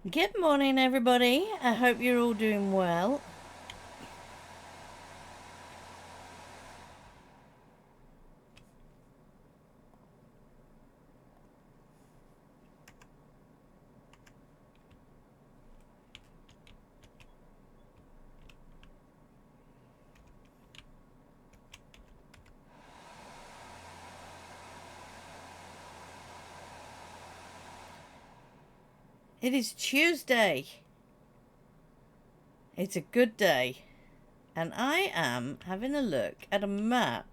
Good morning, everybody. I hope you're all doing well. It is Tuesday. It's a good day. And I am having a look at a map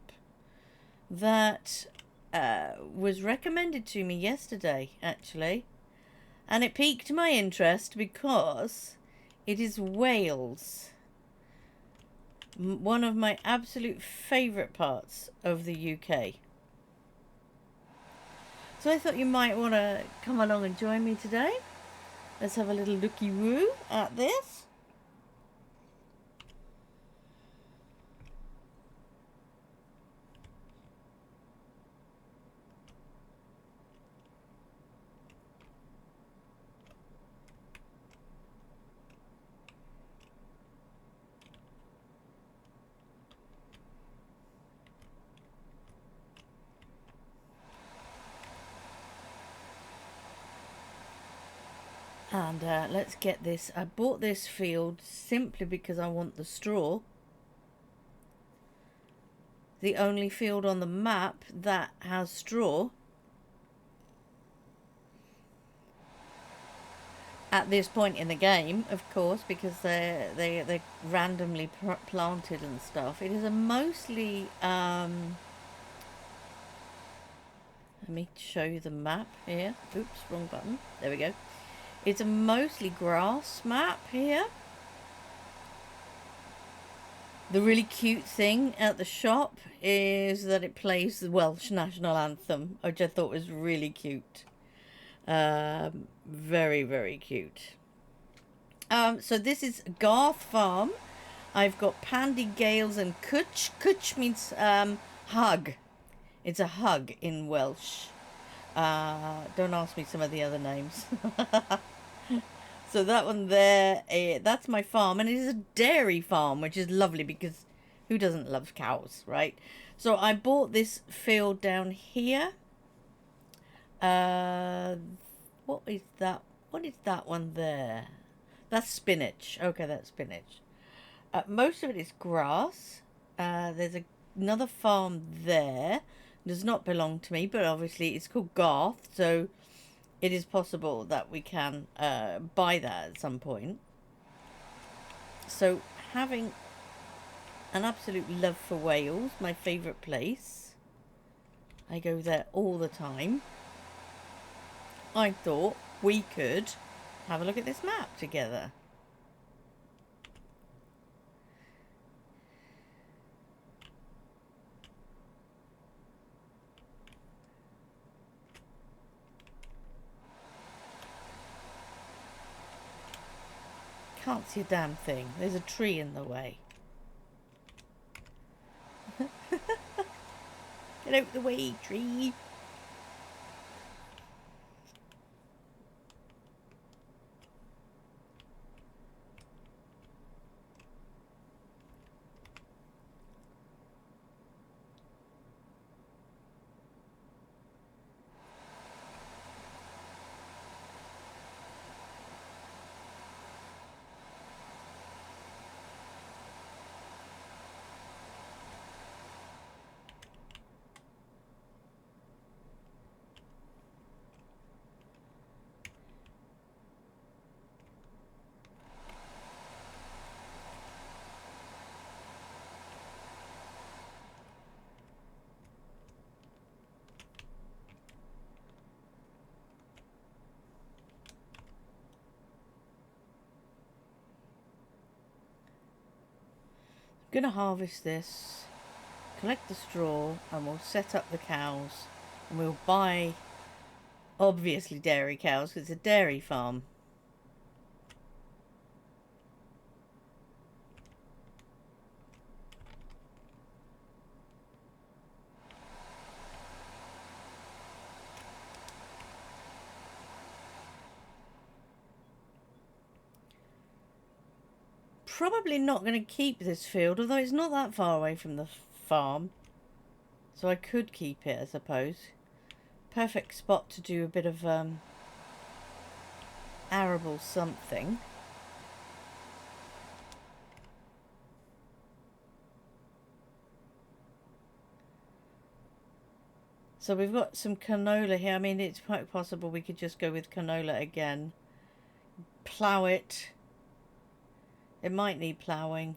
that was recommended to me yesterday, actually. And it piqued my interest because it is Wales. One of my absolute favourite parts of the UK. So I thought you might want to come along and join me today. Let's have a little looky-woo at this. And let's get this. I bought this field simply because I want the straw. The only field on the map that has straw at this point in the game, of course, because they're randomly planted and stuff. It is a mostly let me show you the map here. Oops, wrong button. There we go. It's a mostly grass map here. The really cute thing at the shop is that it plays the Welsh national anthem, which I thought was really cute. Very, very cute. So this is Garth Farm. I've got Pandy Gales and Cwtch. Cwtch means hug. It's a hug in Welsh. Don't ask me some of the other names. So that one there, that's my farm, and it is a dairy farm, which is lovely because who doesn't love cows, right? So I bought this field down here. What is that? What is that one there? That's spinach. Okay, that's spinach. Most of it is grass. There's another farm there. It does not belong to me, but obviously it's called Garth, so it is possible that we can buy that at some point. So having an absolute love for Wales, my favourite place. I go there all the time. I thought we could have a look at this map together. Can't see a damn thing. There's a tree in the way. Get out the way, tree. I'm going to harvest this, collect the straw, and we'll set up the cows, and we'll buy, obviously, dairy cows because it's a dairy farm. probably not going to keep this field, although it's not that far away from the farm. So I could keep it, I suppose. Perfect spot to do a bit of arable something. So we've got some canola here. I mean, it's quite possible we could just go with canola again. Plough it. It might need ploughing.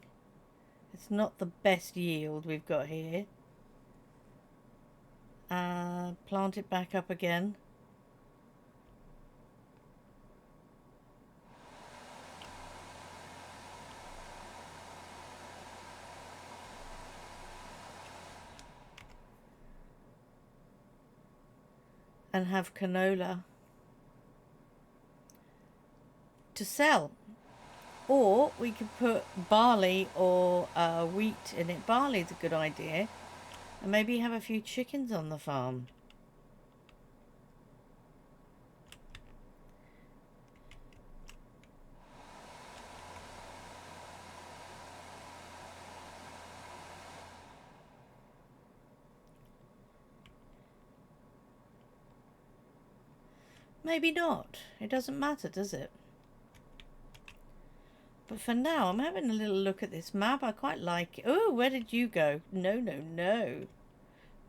It's not the best yield we've got here. Plant it back up again. And have canola to sell. Or we could put barley or wheat in it. Barley's a good idea. And maybe have a few chickens on the farm. Maybe not. It doesn't matter, does it? But for now, I'm having a little look at this map. I quite like it. Oh, where did you go? No, no, no.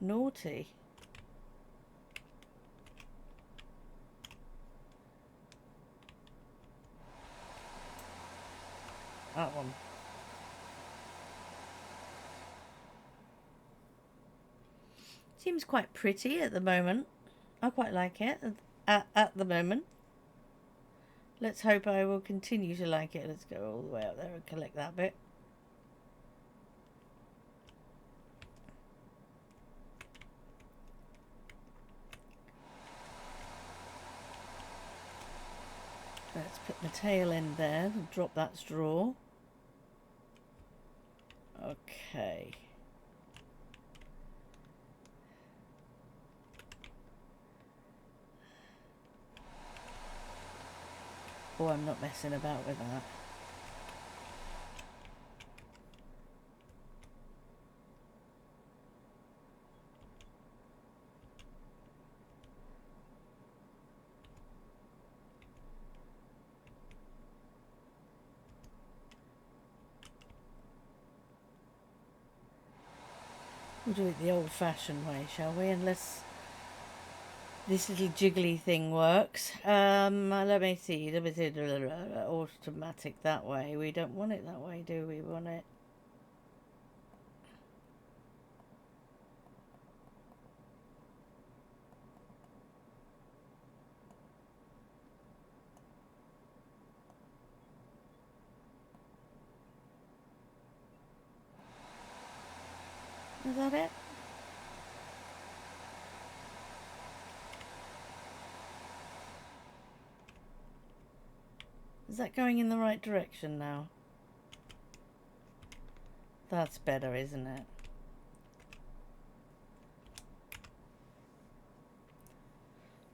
Naughty. That one. Seems quite pretty at the moment. I quite like it at the moment. Let's hope I will continue to like it. Let's go all the way up there and collect that bit. Let's put the tail end there and drop that straw. Okay. Oh, I'm not messing about with that. We'll do it the old-fashioned way, shall we? Unless this little jiggly thing works. Let me see. Let me see. Automatic that way. We don't want it that way, do we? Want it? Is that it? Is that going in the right direction now? That's better, isn't it?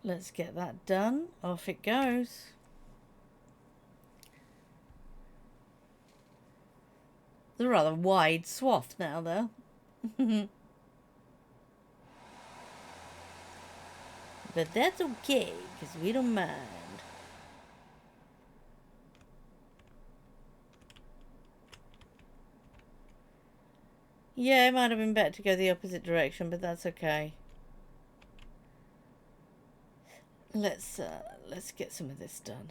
Let's get that done. Off it goes. It's a rather wide swath now, though. But that's okay, because we don't mind. Yeah, it might have been better to go the opposite direction, but that's okay. Let's get some of this done.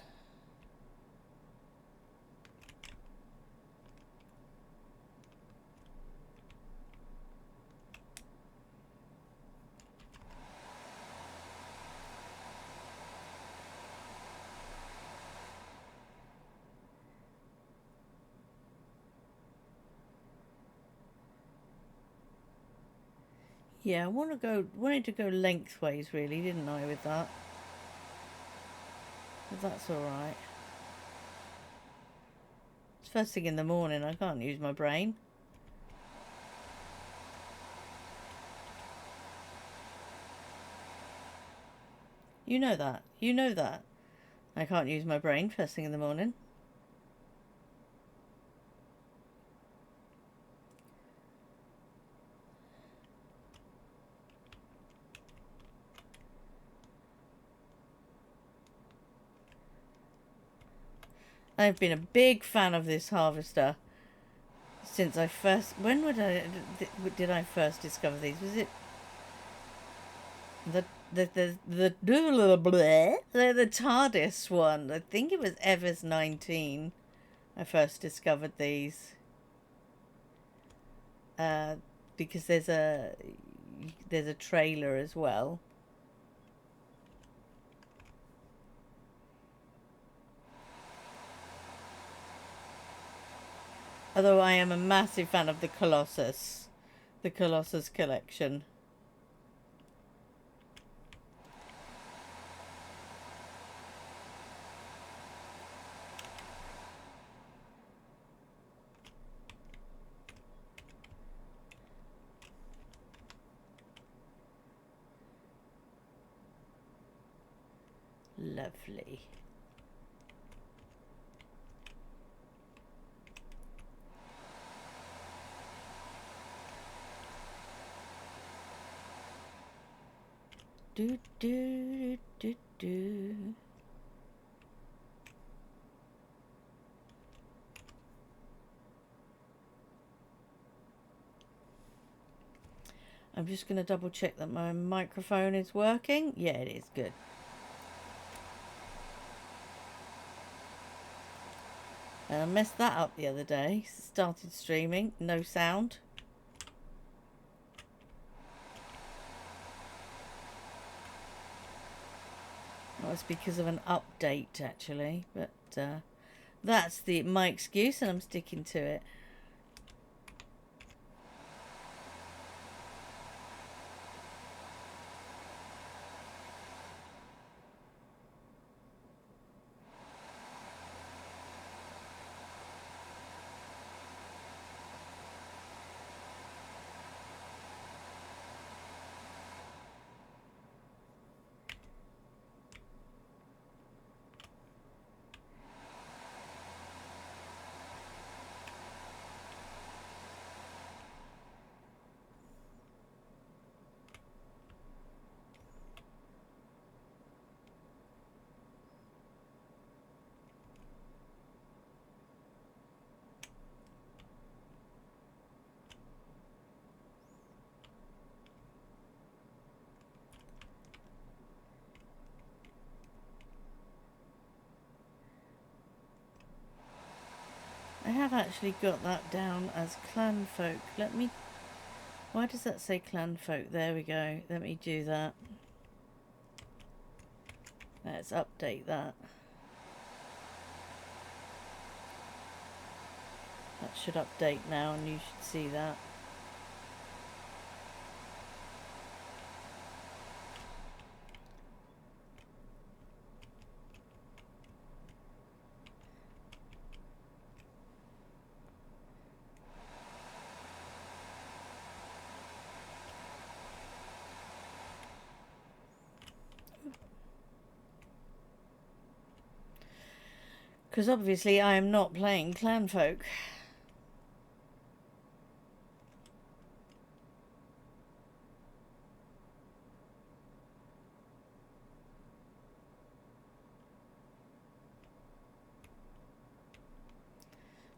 Yeah, wanted to go lengthways really, didn't I, with that? But that's alright. It's first thing in the morning, I can't use my brain. You know that. You know that. I can't use my brain first thing in the morning. I've been a big fan of this harvester since I first... When did I first discover these? Was it the TARDIS one? I think it was Evers 19. I first discovered these because there's a trailer as well. Although I am a massive fan of the Colossus collection. Lovely. Do do do do. I'm just going to double check that my microphone is working. Yeah, it is. Good. And I messed that up the other day. Started streaming, no sound. That was because of an update, actually. But that's my excuse, and I'm sticking to it. I have actually got that down as Clanfolk. Why does that say Clanfolk? There we go. Let me do that. Let's update that. That should update now, and you should see that. Because obviously I am not playing Clanfolk.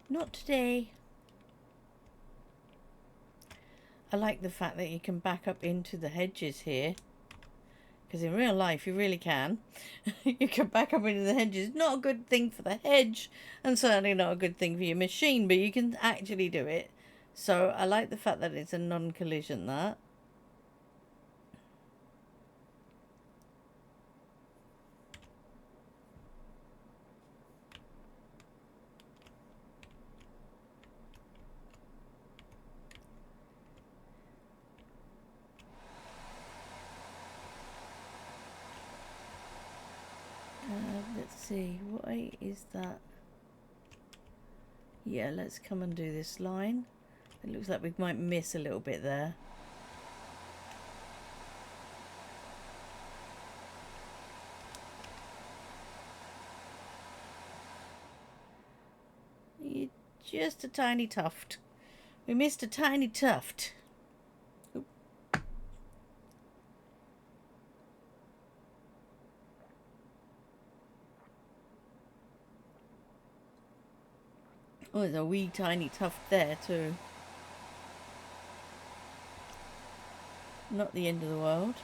Not today. I like the fact that you can back up into the hedges here. Because in real life you really can. You can back up into the hedges. Not a good thing for the hedge. And certainly not a good thing for your machine. But you can actually do it. So I like the fact that it's a non-collision that. Let's see, why is that? Yeah, let's come and do this line. It looks like we might miss a little bit there. Just a tiny tuft. We missed a tiny tuft. Oop. Oh, there's a wee tiny tuft there too. Not the end of the world.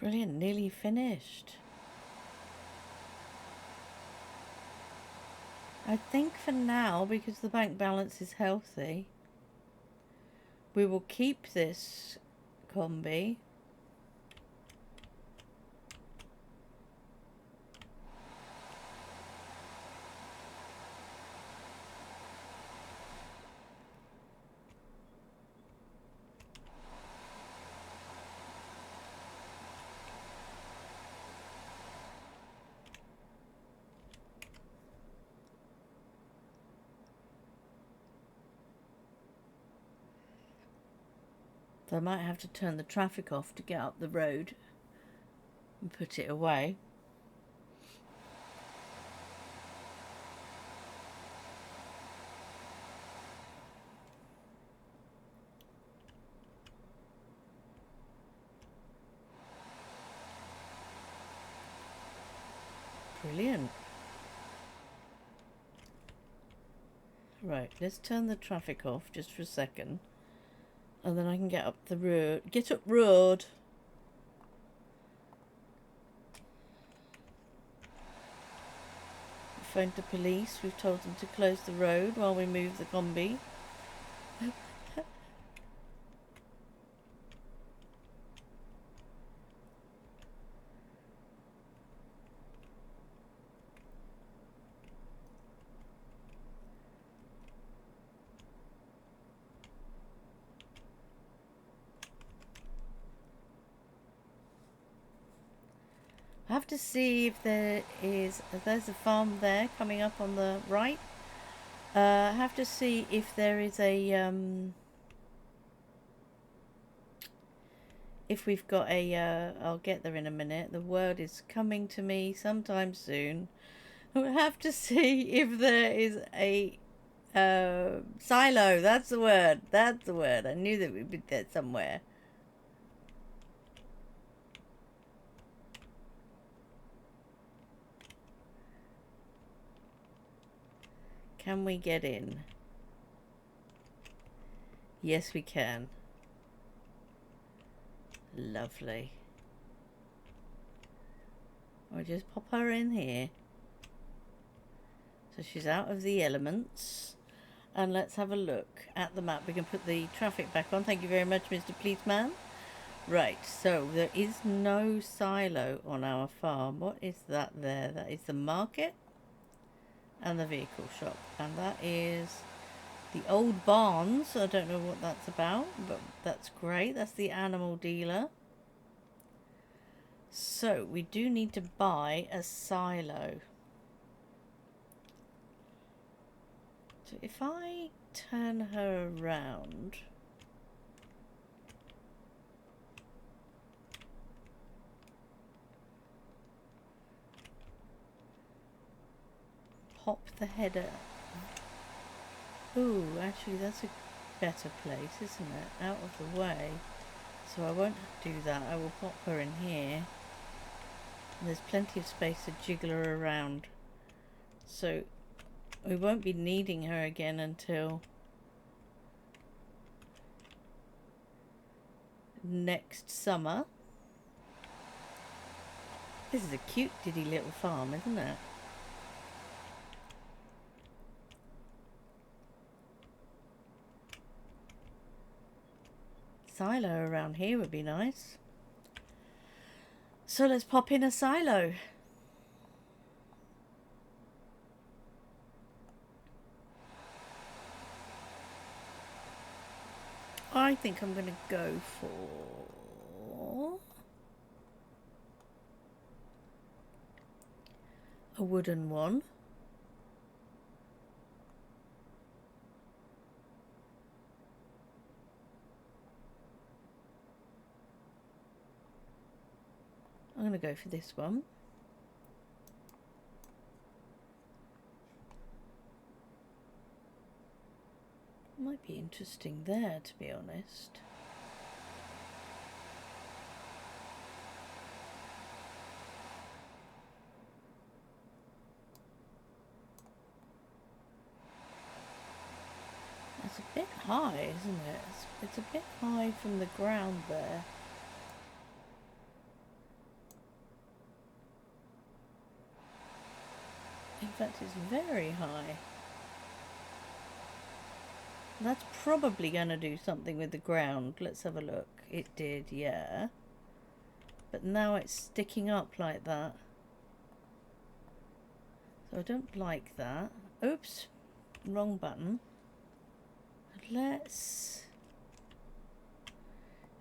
Brilliant, nearly finished. I think for now, because the bank balance is healthy, we will keep this combi. So I might have to turn the traffic off to get up the road and put it away. Brilliant. Right, let's turn the traffic off just for a second. And then I can get up the road. Get up road! We phoned the police. We've told them to close the road while we move the combi. I have to see if there's a farm there coming up on the right. I have to see if there is a, if we've got a, I'll get there in a minute. The word is coming to me sometime soon. We'll have to see if there is a silo. That's the word. That's the word. I knew that we'd be there somewhere. Can we get in? Yes, we can. Lovely. I'll just pop her in here. So she's out of the elements. And let's have a look at the map. We can put the traffic back on. Thank you very much, Mr. Policeman. Right, so there is no silo on our farm. What is that there? That is the market and the vehicle shop. And that is the old barns. I don't know what that's about, but that's great. That's the animal dealer. So we do need to buy a silo. So if I turn her around, pop the header. Ooh, actually that's a better place, isn't it? Out of the way. So I won't do that. I will pop her in here. There's plenty of space to jiggle her around. So we won't be needing her again until next summer. This is a cute diddy little farm, isn't it? Silo around here would be nice. So let's pop in a silo. I think I'm going to go for a wooden one. I'm going to go for this one. Might be interesting there, to be honest. That's a bit high, isn't it? It's a bit high from the ground there. In fact, it's very high. That's probably going to do something with the ground. Let's have a look. It did, yeah. But now it's sticking up like that. So I don't like that. Oops. Wrong button. Let's...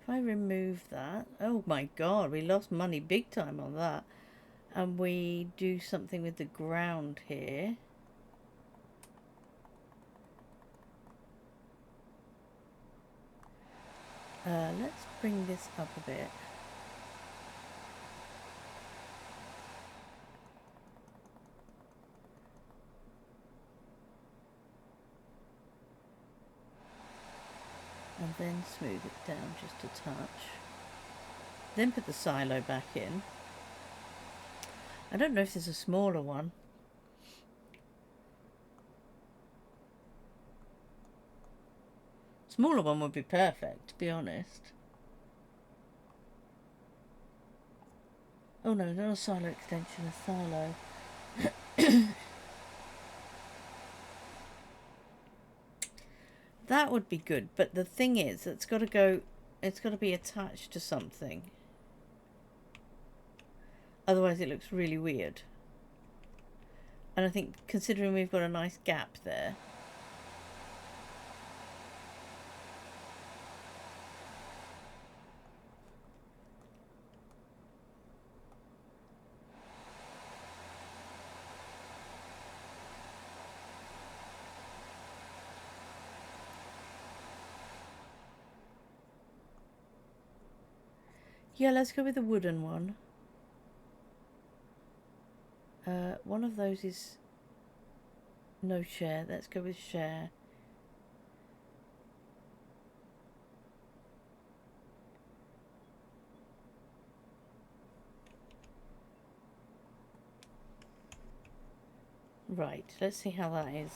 If I remove that... Oh my god, we lost money big time on that. And we do something with the ground here. Let's bring this up a bit. And then smooth it down just a touch. Then put the silo back in. I don't know if there's a smaller one. Smaller one would be perfect, to be honest. Oh no, not a silo extension, a silo. That would be good, but the thing is, it's got to be attached to something. Otherwise it looks really weird. And I think, considering we've got a nice gap there, yeah, let's go with the wooden one. One of those is no share. Let's go with share. Right, let's see how that is.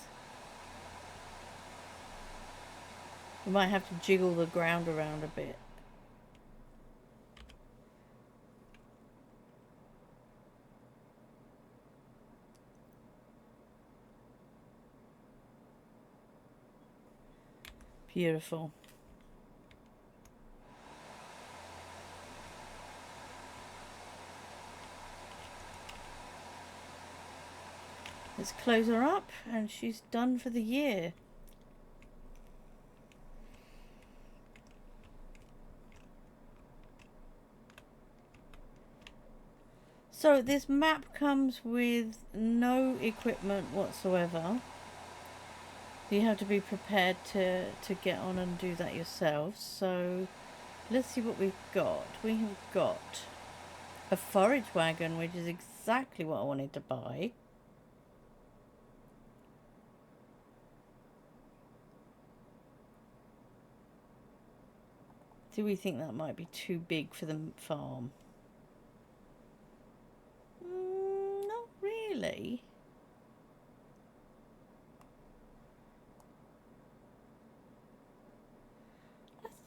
We might have to jiggle the ground around a bit. Beautiful. Let's close her up, and she's done for the year. So this map comes with no equipment whatsoever. You have to be prepared to get on and do that yourselves. So let's see what we've got. We have got a forage wagon, which is exactly what I wanted to buy. Do we think that might be too big for the farm? Not really.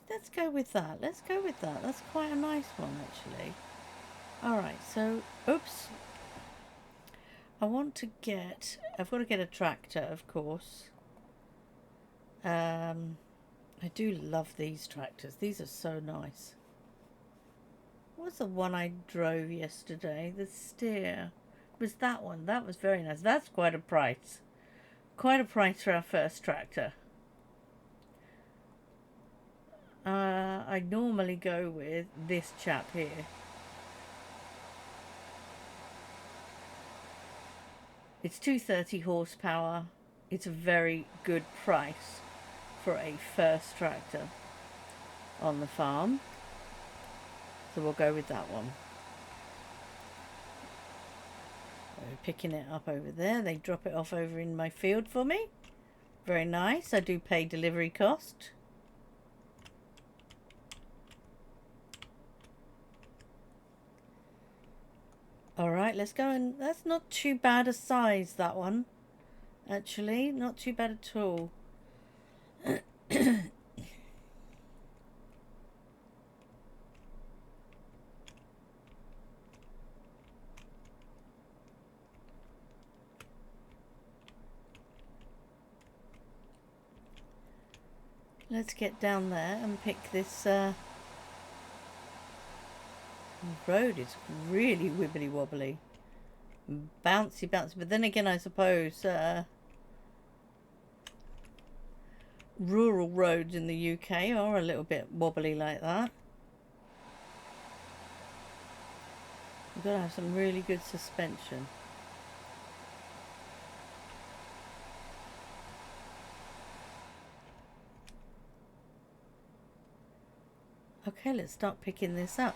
Let's go with that. Let's go with that. That's quite a nice one, actually. Alright, so, oops. I've got to get a tractor, of course. I do love these tractors. These are so nice. What was the one I drove yesterday? The steer. It was that one. That was very nice. That's quite a price. Quite a price for our first tractor. I normally go with this chap here. It's 230 horsepower. It's a very good price for a first tractor on the farm. So we'll go with that one. We're picking it up over there. They drop it off over in my field for me. Very nice. I do pay delivery cost. Alright, let's go, and that's not too bad a size, that one. Actually, not too bad at all. Let's get down there and pick this road. Is really wibbly wobbly. Bouncy, bouncy. But then again, I suppose rural roads in the UK are a little bit wobbly like that. You've got to have some really good suspension. Okay, let's start picking this up.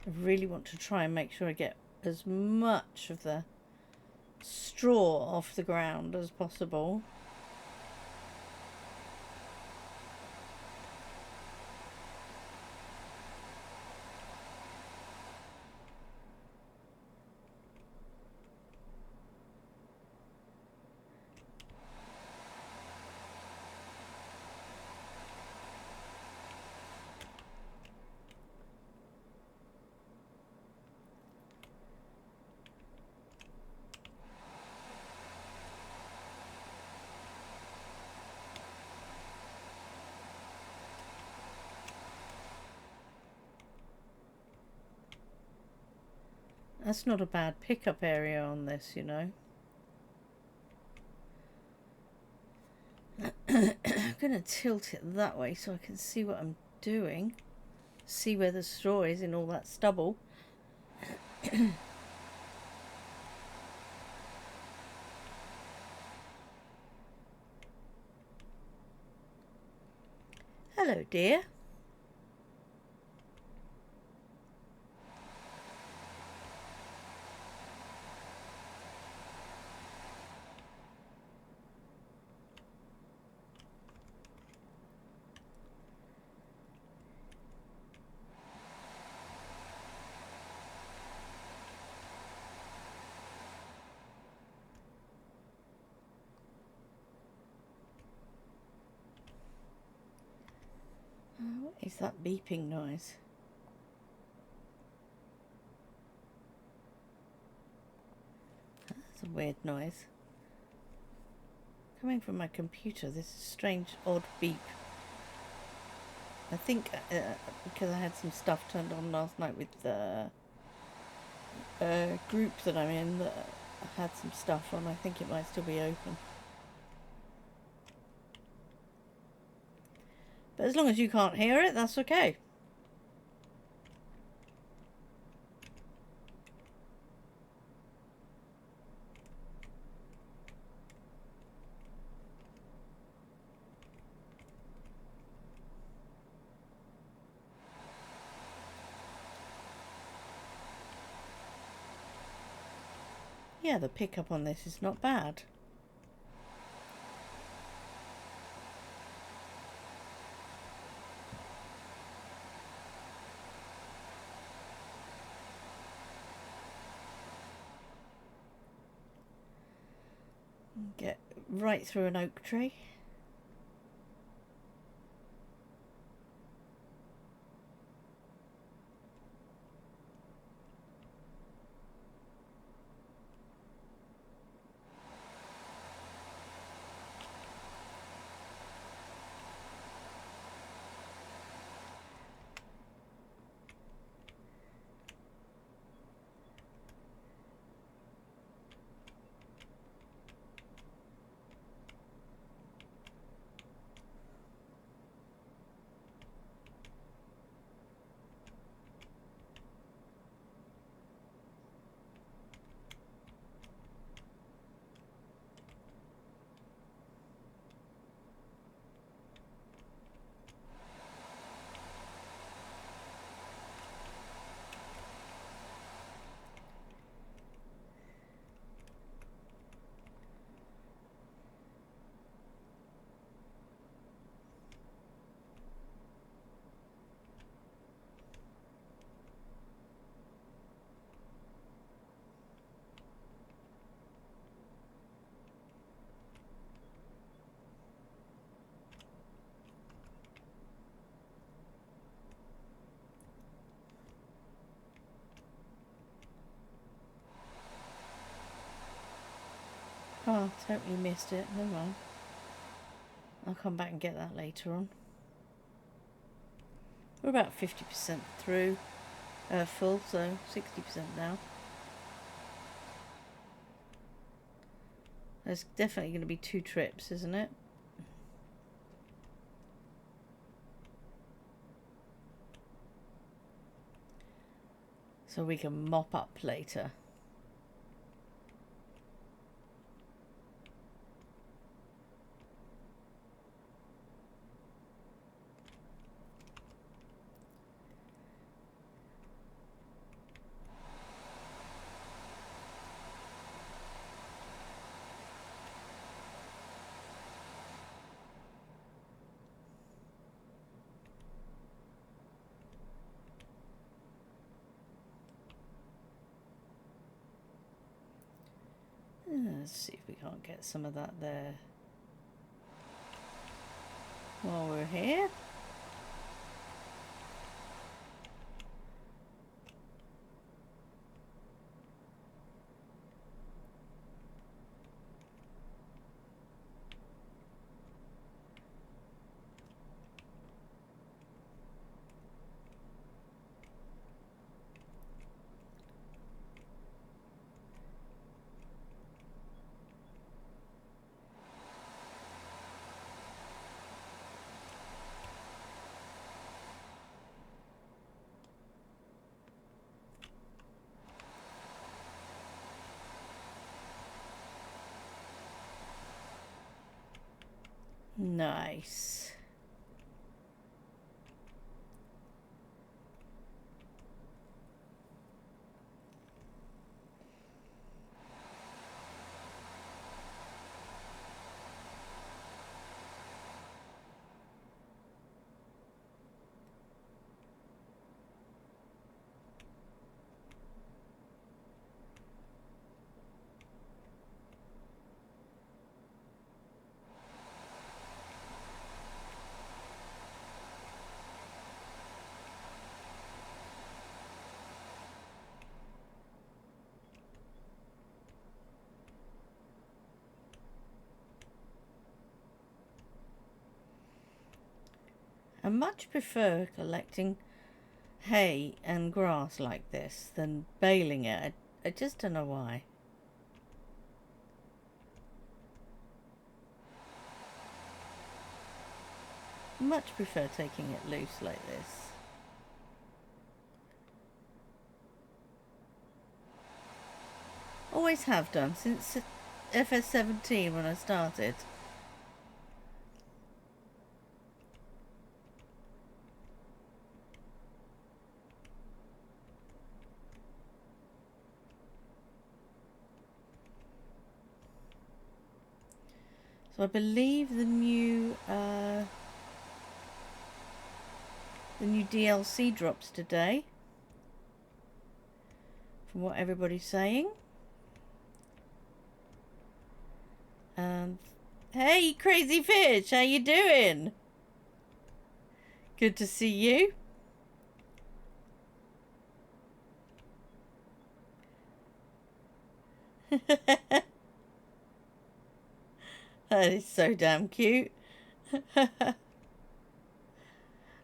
I really want to try and make sure I get as much of the straw off the ground as possible. That's not a bad pickup area on this, you know. I'm going to tilt it that way so I can see what I'm doing. See where the straw is in all that stubble. Hello, dear. What is that beeping noise? That's a weird noise. coming from my computer. This strange, odd beep. I think because I had some stuff turned on last night with the group that I'm in that had some stuff on. I think it might still be open. But as long as you can't hear it, that's okay. Yeah, the pickup on this is not bad. Get right through an oak tree. Oh, totally missed it. Never mind. I'll come back and get that later on. We're about 50% through, full, so 60% now. There's definitely going to be 2 trips, isn't it? So we can mop up later. Let's see if we can't get some of that there while we're here. Nice. much prefer collecting hay and grass like this than baling it. I just don't know why. Much prefer taking it loose like this. Always have done since FS17 when I started. So I believe the new DLC drops today, from what everybody's saying. Hey, Crazy Fish, how you doing? Good to see you. That is so damn cute.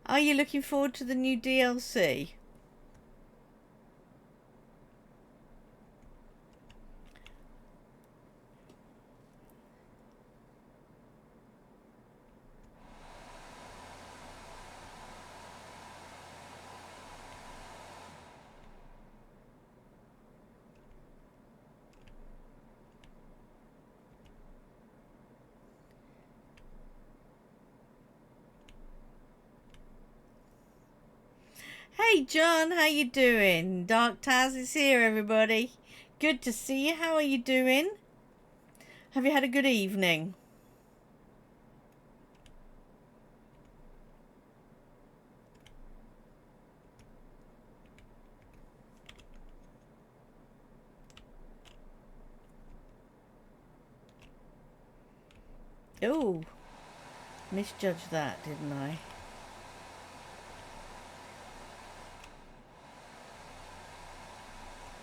Are you looking forward to the new DLC? Hey John, how you doing? Dark Taz is here, everybody. Good to see you. How are you doing? Have you had a good evening? Oh, misjudged that, didn't I?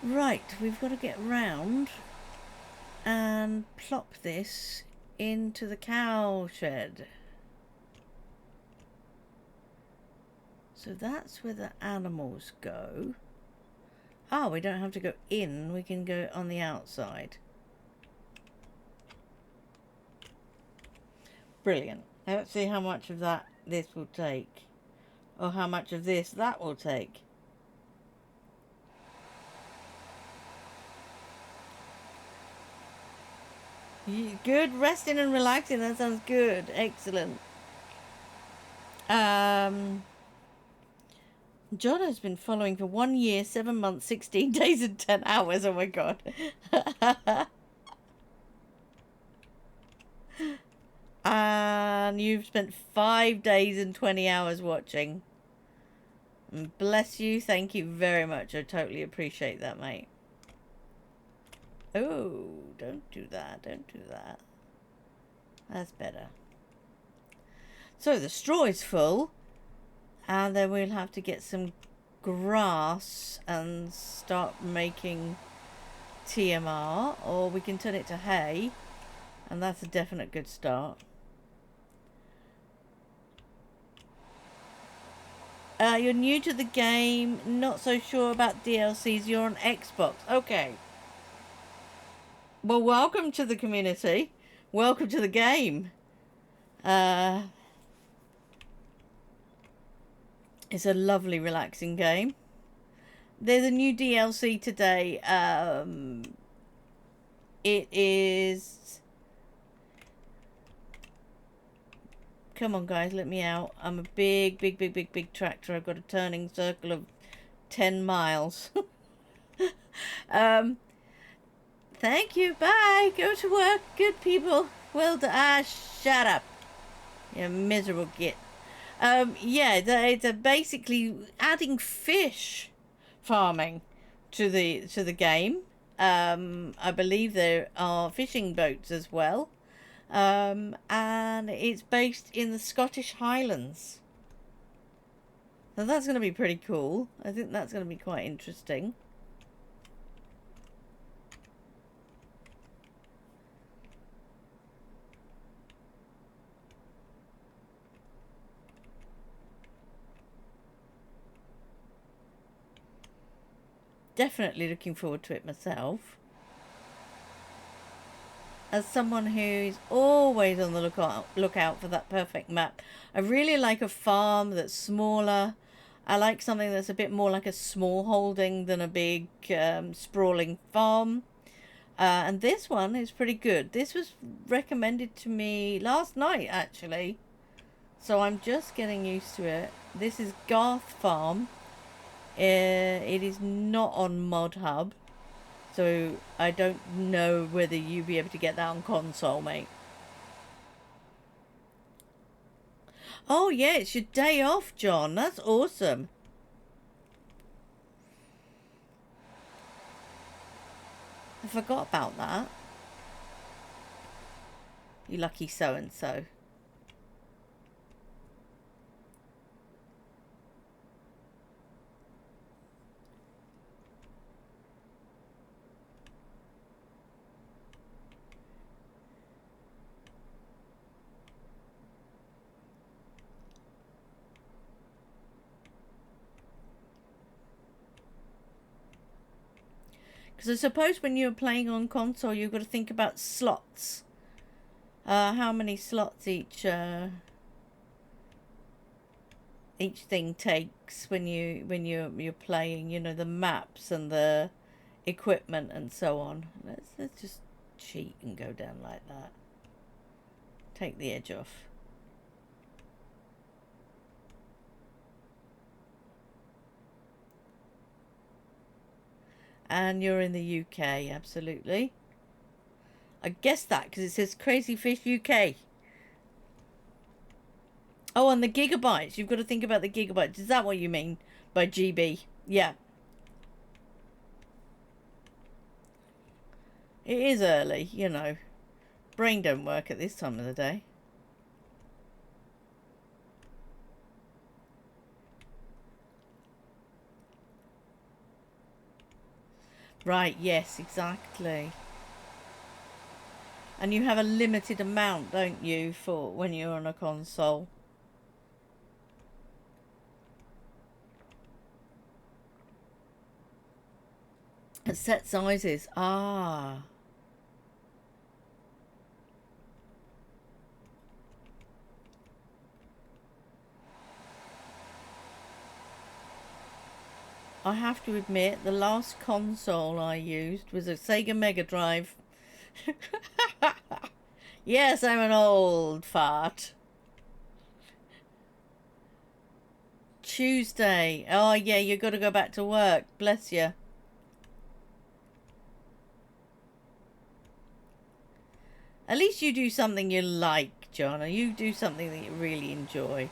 Right, we've got to get round and plop this into the cow shed. So that's where the animals go. Oh, we don't have to go in, we can go on the outside. Brilliant. Let's see how much of that this will take. Or how much of this that will take. Good, resting and relaxing, that sounds good. Excellent. John has been following for 1 year, 7 months, 16 days and 10 hours. Oh my god. And you've spent 5 days and 20 hours watching. Bless you. Thank you very much. I totally appreciate that, mate. Oh, don't do that. Don't do that. That's better. So the straw is full. And then we'll have to get some grass and start making TMR. Or we can turn it to hay. And that's a definite good start. You're new to the game, not so sure about DLCs, you're on Xbox. Okay. Well, welcome to the community. Welcome to the game. It's a lovely, relaxing game. There's a new DLC today. It is... Come on, guys, let me out. I'm a big tractor. I've got a turning circle of 10 miles. Thank you. Bye. Go to work. Good people. Well done. Ah, shut up. You miserable git. Yeah, it's basically adding fish farming to the game. I believe there are fishing boats as well. And it's based in the Scottish Highlands. So that's going to be pretty cool. I think that's going to be quite interesting. definitely looking forward to it myself. As someone who's always on the lookout for that perfect map. I really like a farm that's smaller. I like something that's a bit more like a small holding than a big sprawling farm. And this one is pretty good. This was recommended to me last night, actually. So I'm just getting used to it. This is Garth Farm. It is not on Mod Hub. So I don't know whether you'll be able to get that on console, mate. Oh, yeah, it's your day off, John. That's awesome. I forgot about that. You lucky so-and-so. Because I suppose when you're playing on console, you've got to think about slots. How many slots each thing takes when you're playing. You know, the maps and the equipment and so on. Let's just cheat and go down like that. Take the edge off. And you're in the UK, absolutely. I guessed that because it says Crazy Fish UK. Oh, and the gigabytes. You've got to think about the gigabytes. Is that what you mean by GB? Yeah. It is early, you know. Brain don't work at this time of the day. Right, yes, exactly. And you have a limited amount, don't you, for when you're on a console? Set sizes. Ah. I have to admit, the last console I used was a Sega Mega Drive. Yes, I'm an old fart. Tuesday. Oh, yeah, you got to go back to work. Bless you. At least you do something you like, John. Or you do something that you really enjoy.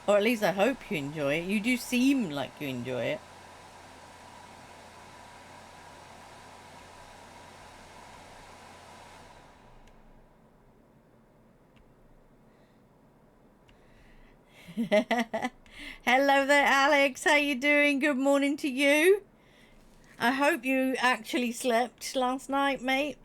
Or at least I hope you enjoy it. You do seem like you enjoy it. Hello there, Alex. How you doing? Good morning to you. I hope you actually slept last night, mate.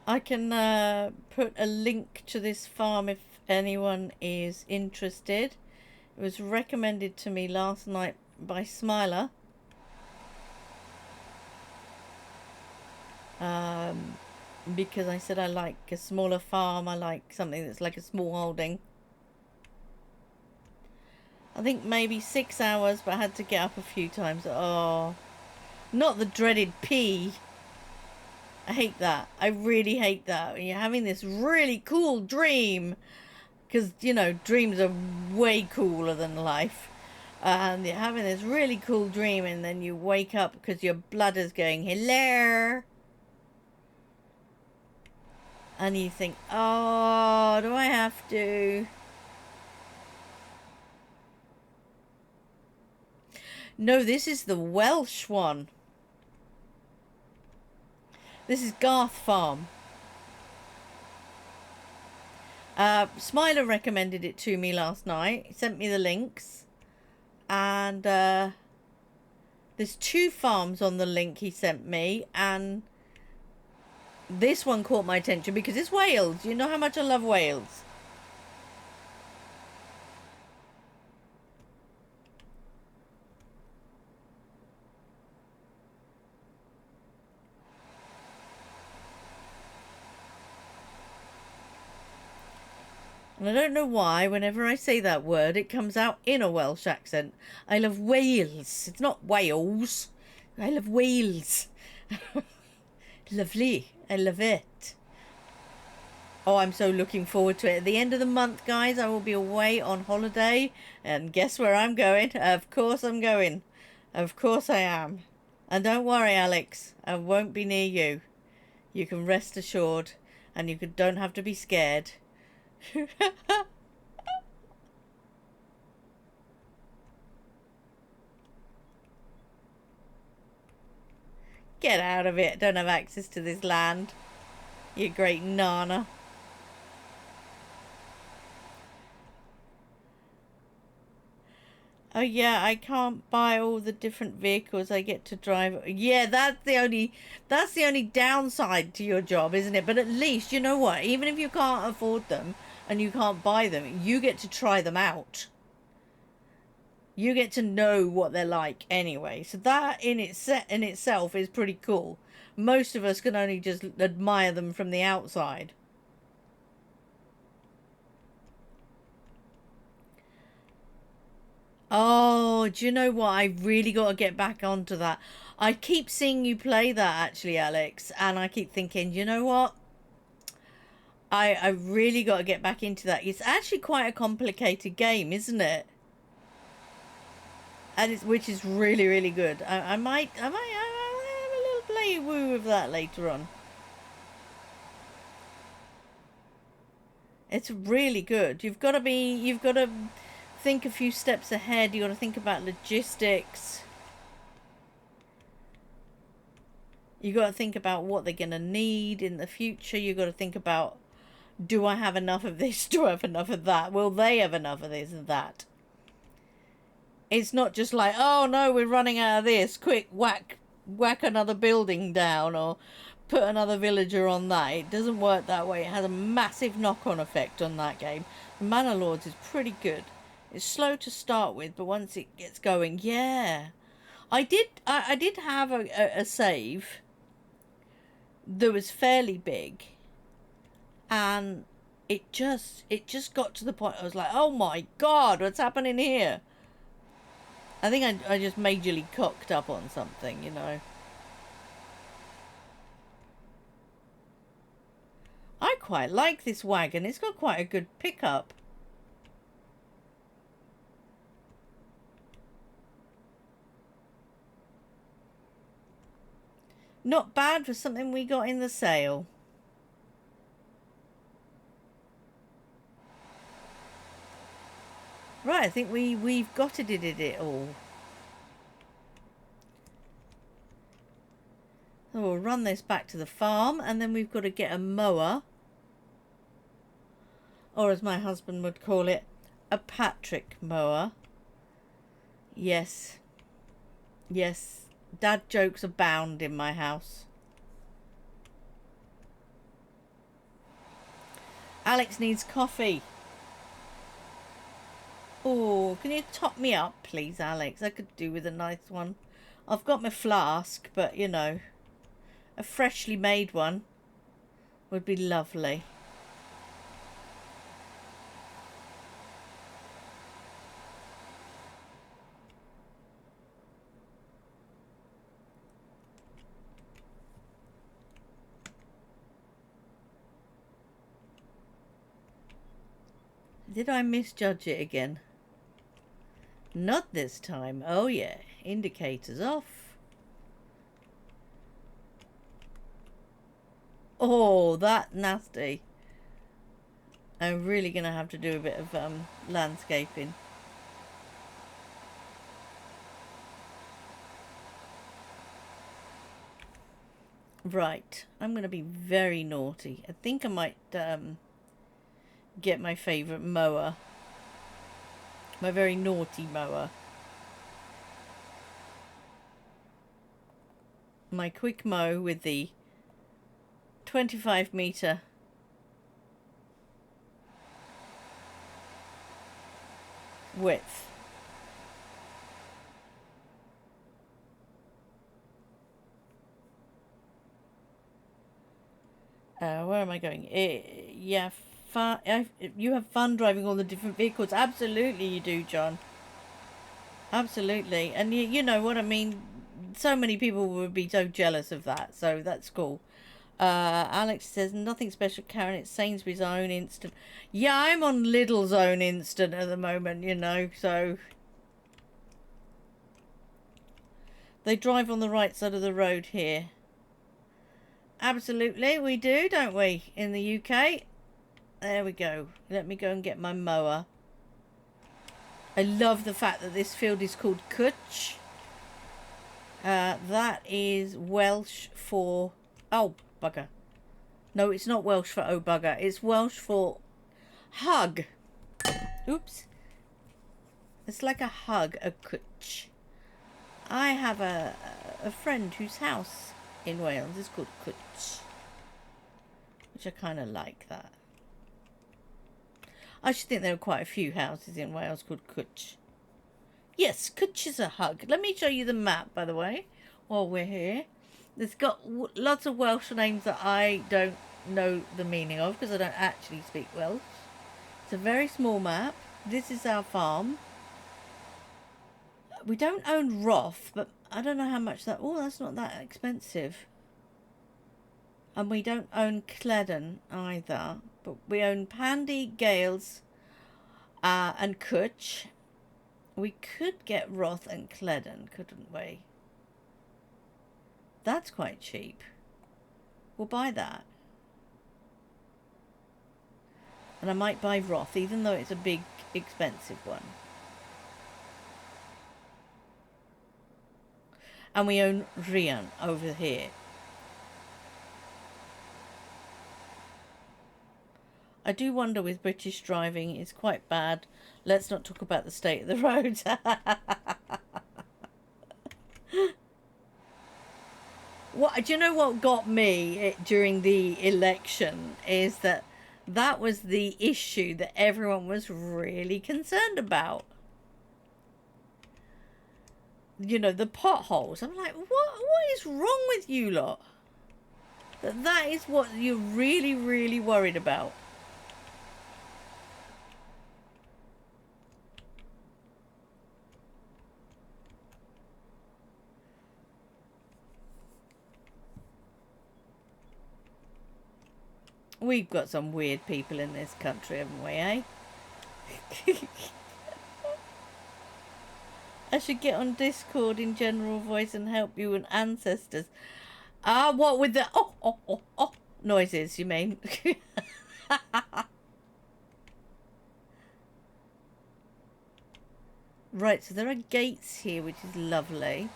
I can put a link to this farm if anyone is interested. It was recommended to me last night by Smiler. Because I said I like a smaller farm. I like something that's like a small holding. I think maybe 6 hours, but I had to get up a few times. Oh, not the dreaded pee. I hate that. I really hate that. When you're having this really cool dream. Because, you know, dreams are way cooler than life. And you're having this really cool dream and then you wake up because your bladder's going, hello. And you think, oh, do I have to? No, this is the Welsh one. This is Garth Farm. Smiler recommended it to me last night. He sent me the links. And there's 2 farms on the link he sent me. And this one caught my attention because it's Wales. You know how much I love Wales. And I don't know why, whenever I say that word, it comes out in a Welsh accent. I love Wales. It's not Wales. I love Wales. Lovely. I love it. Oh, I'm so looking forward to it. At the end of the month, guys, I will be away on holiday. And guess where I'm going? Of course I'm going. Of course I am. And don't worry, Alex. I won't be near you. You can rest assured. And you don't have to be scared. Get out of it. Don't have access to this land. You great nana. Oh yeah, I can't buy all the different vehicles I get to drive. Yeah, that's the only downside to your job, isn't it? But at least, you know what? Even if you can't afford them and you can't buy them, you get to try them out. You get to know what they're like anyway. So that in itself is pretty cool. Most of us can only just admire them from the outside. Oh, do you know what? I really got to get back onto that. I keep seeing you play that actually, Alex, and I keep thinking, you know what? I really got to get back into that. It's actually quite a complicated game, isn't it? And which is really, really good. I might have a little play woo of that later on. It's really good. You've got to think a few steps ahead. You've got to think about logistics. You've got to think about what they're going to need in the future. You've got to think about, do I have enough of this? Do I have enough of that? Will they have enough of this and that? It's not just like, oh no, we're running out of this. Quick, whack another building down or put another villager on that. It doesn't work that way. It has a massive knock-on effect on that game. Manor Lords is pretty good. It's slow to start with, but once it gets going, yeah. I did have a save that was fairly big, and it just got to the point I was like, oh my god, what's happening here? I think I just majorly cocked up on something, you know. I quite like this wagon. It's got quite a good pickup. Not bad for something we got in the sale. Right, I think we've got it all. So we'll run this back to the farm, and then we've got to get a mower. Or as my husband would call it, a Patrick mower. Yes. Yes. Dad jokes abound in my house. Alex needs coffee. Oh, can you top me up, please, Alex? I could do with a nice one. I've got my flask, but, you know, a freshly made one would be lovely. Did I misjudge it again? Not this time. Oh yeah, indicators off. Oh, that nasty. I'm really gonna have to do a bit of landscaping. Right, I'm going to be very naughty. I think I might get my favourite mower. My very naughty mower. My quick mow with the 25-metre width. Where am I going? Yeah, you have fun driving all the different vehicles. Absolutely you do, John. Absolutely. And you know what I mean? So many people would be so jealous of that. So that's cool. Alex says, nothing special, Karen. It's Sainsbury's own instant. Yeah, I'm on Lidl's own instant at the moment, you know. So they drive on the right side of the road here. Absolutely, we do, don't we? In the UK. There we go. Let me go and get my mower. I love the fact that this field is called Cwtch. That is Welsh for... Oh, bugger. No, it's not Welsh for oh, bugger. It's Welsh for hug. Oops. It's like a hug, a Cwtch. I have a friend whose house in Wales is called Cwtch. Which I kind of like that. I should think there are quite a few houses in Wales called Cwtch. Yes, Cwtch is a hug. Let me show you the map, by the way, while we're here. It's got lots of Welsh names that I don't know the meaning of because I don't actually speak Welsh. It's a very small map. This is our farm. We don't own Roth, but I don't know how much that... Oh, that's not that expensive. And we don't own Cledden either. But we own Pandy, Gales, and Cwtch. We could get Roth and Cledden, couldn't we? That's quite cheap. We'll buy that. And I might buy Roth, even though it's a big, expensive one. And we own Rhian over here. I do wonder with British driving, it's quite bad. Let's not talk about the state of the roads. What, do you know what got me during the election is that was the issue that everyone was really concerned about. You know, the potholes. I'm like, what is wrong with you lot? That is what you're really, really worried about. We've got some weird people in this country, haven't we, eh? I should get on Discord in general voice and help you and ancestors. Ah, what with the oh noises, you mean? Right, so there are gates here, which is lovely.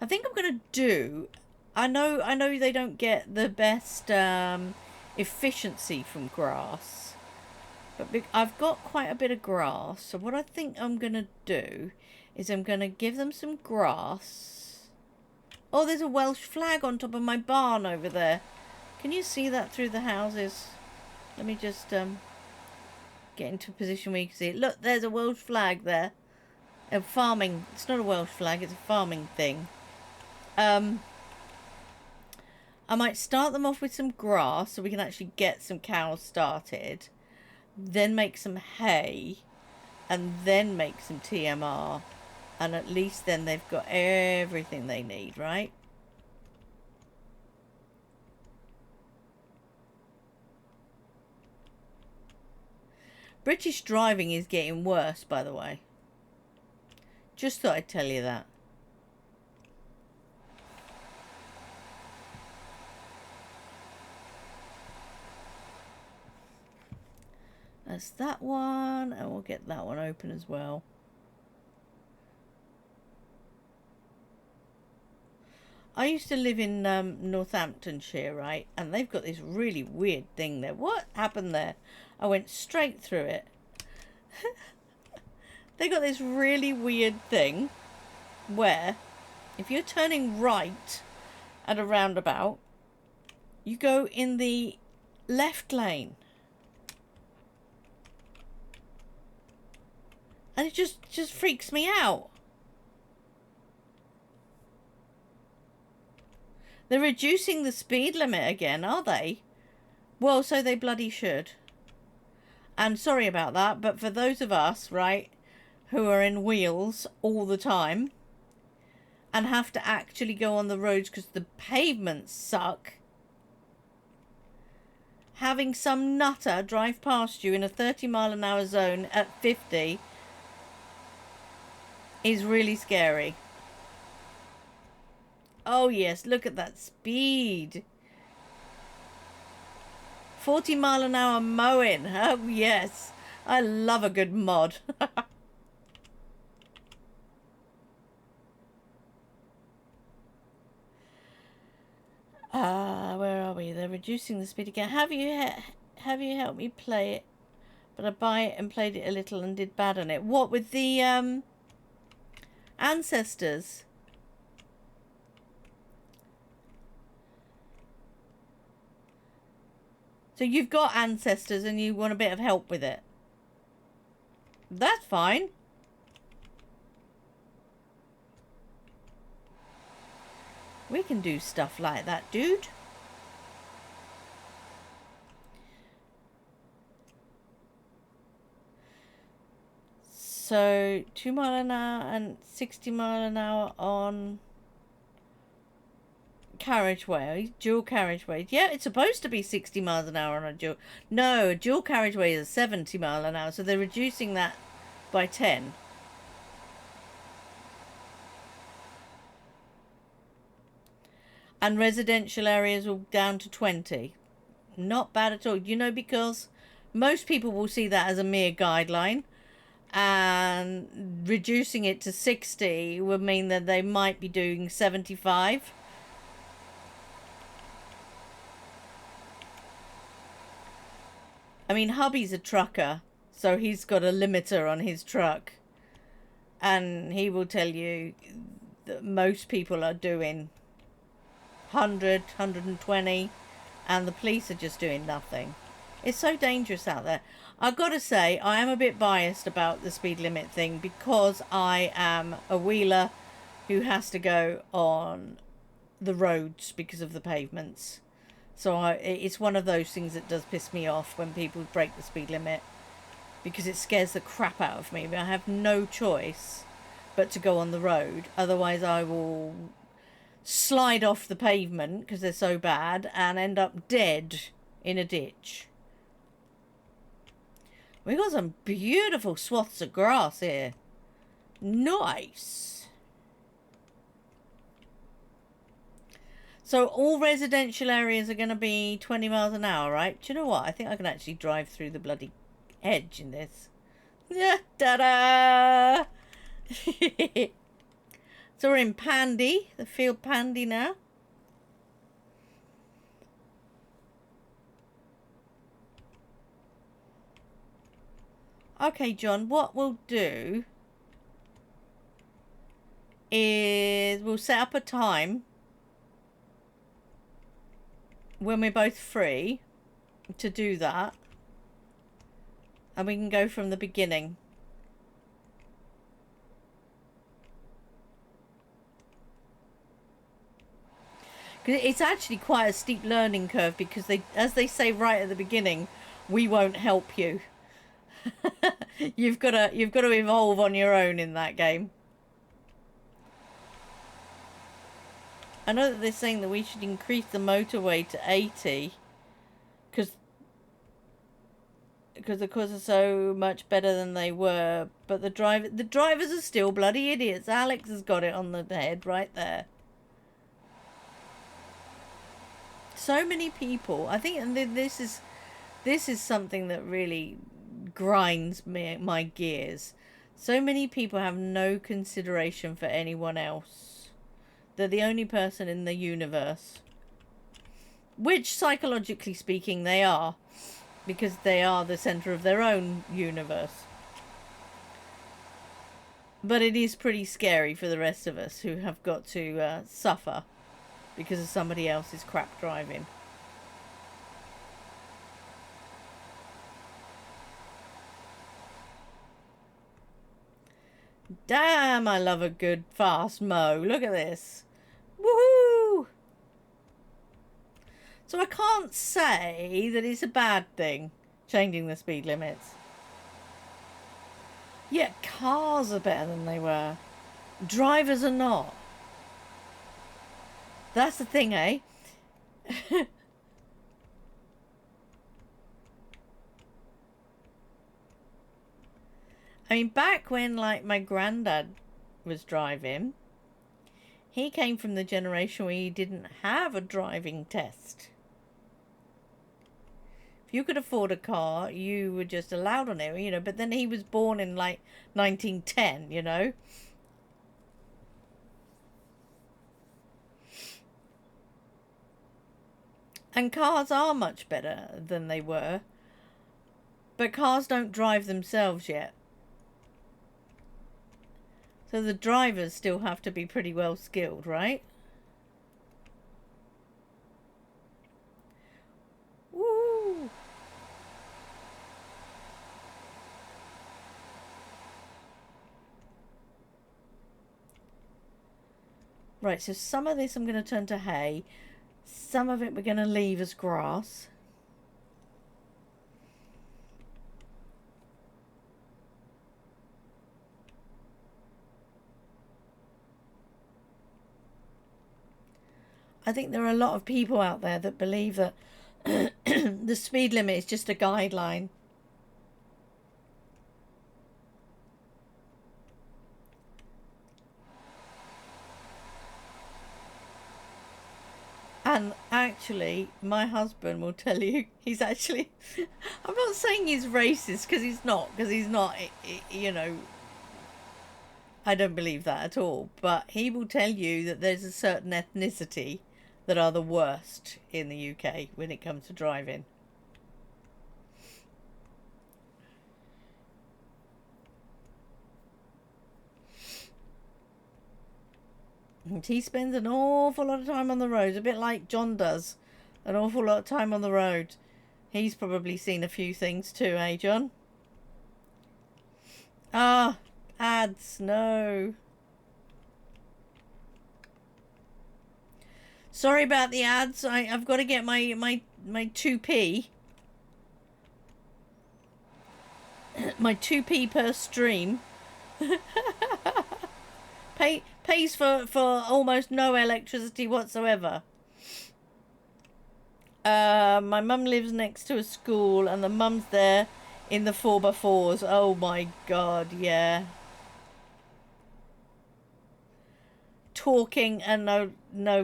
I think I'm going to do... I know they don't get the best efficiency from grass. But I've got quite a bit of grass. So what I think I'm going to do is I'm going to give them some grass. Oh, there's a Welsh flag on top of my barn over there. Can you see that through the houses? Let me just get into a position where you can see it. Look, there's a Welsh flag there. A farming... It's not a Welsh flag, it's a farming thing. I might start them off with some grass so we can actually get some cows started. Then make some hay. And then make some TMR. And at least then they've got everything they need, right? British driving is getting worse, by the way. Just thought I'd tell you that. That's that one, and we'll get that one open as well. I used to live in Northamptonshire, right? And they've got this really weird thing there. What happened there? I went straight through it. They got this really weird thing where if you're turning right at a roundabout, you go in the left lane. And it just freaks me out. They're reducing the speed limit again, are they? Well, so they bloody should. And sorry about that, but for those of us, right, who are in wheels all the time and have to actually go on the roads because the pavements suck, having some nutter drive past you in a 30-mile-an-hour zone at 50 is really scary. Oh yes, look at that speed. 40-mile-an-hour mowing. Oh yes, I love a good mod. Where are we? They're reducing the speed again. Have you helped me play it? But I buy it and played it a little and did bad on it. What with the ancestors? So you've got ancestors and you want a bit of help with it. That's fine. We can do stuff like that, dude. So 2 mile an hour and 60 mile an hour on carriageway, dual carriageway. Yeah, it's supposed to be 60 miles an hour on a dual. No, a dual carriageway is 70 mile an hour, so they're reducing that by 10. And residential areas will down to 20. Not bad at all. You know, because most people will see that as a mere guideline, and reducing it to 60 would mean that they might be doing 75. I mean, hubby's a trucker, so he's got a limiter on his truck, and he will tell you that most people are doing 100, 120, and the police are just doing nothing. It's so dangerous out there. I've got to say, I am a bit biased about the speed limit thing because I am a wheeler who has to go on the roads because of the pavements. So it's one of those things that does piss me off when people break the speed limit, because it scares the crap out of me. But I have no choice but to go on the road. Otherwise I will slide off the pavement because they're so bad and end up dead in a ditch. We got some beautiful swaths of grass here. Nice. So all residential areas are going to be 20 miles an hour, right? Do you know what? I think I can actually drive through the bloody hedge in this. Yeah, ta-da! So we're in Pandy, the field Pandy now. Okay, John, what we'll do is we'll set up a time when we're both free to do that, and we can go from the beginning. Because it's actually quite a steep learning curve, because they, as they say right at the beginning, we won't help you. You've got to evolve on your own in that game. I know that they're saying that we should increase the motorway to 80 because the cars are so much better than they were, but the drivers are still bloody idiots. Alex has got it on the head right there. So many people, I think, and this is something that really grinds my gears. So many people have no consideration for anyone else. They're the only person in the universe. Which, psychologically speaking, they are. Because they are the centre of their own universe. But it is pretty scary for the rest of us who have got to suffer because of somebody else's crap driving. Damn, I love a good fast mow. Look at this. Woohoo! So I can't say that it's a bad thing, changing the speed limits. Yeah, cars are better than they were. Drivers are not. That's the thing, eh? I mean, back when, like, my granddad was driving, he came from the generation where he didn't have a driving test. If you could afford a car, you were just allowed on it, you know. But then he was born in, like, 1910, you know. And cars are much better than they were. But cars don't drive themselves yet. So the drivers still have to be pretty well skilled, right? Woo! Right, so some of this I'm going to turn to hay. Some of it we're going to leave as grass. I think there are a lot of people out there that believe that the speed limit is just a guideline. And actually, my husband will tell you he's actually... I'm not saying he's racist, because he's not, you know... I don't believe that at all. But he will tell you that there's a certain ethnicity that are the worst in the UK when it comes to driving. And he spends an awful lot of time on the road, a bit like John does. An awful lot of time on the road. He's probably seen a few things too, eh, John? Ah, ads, no. Sorry about the ads. I've got to get my 2p. My 2p per stream. Pays for almost no electricity whatsoever. My mum lives next to a school and the mum's there in the 4x4s. Oh my god, yeah. Talking and not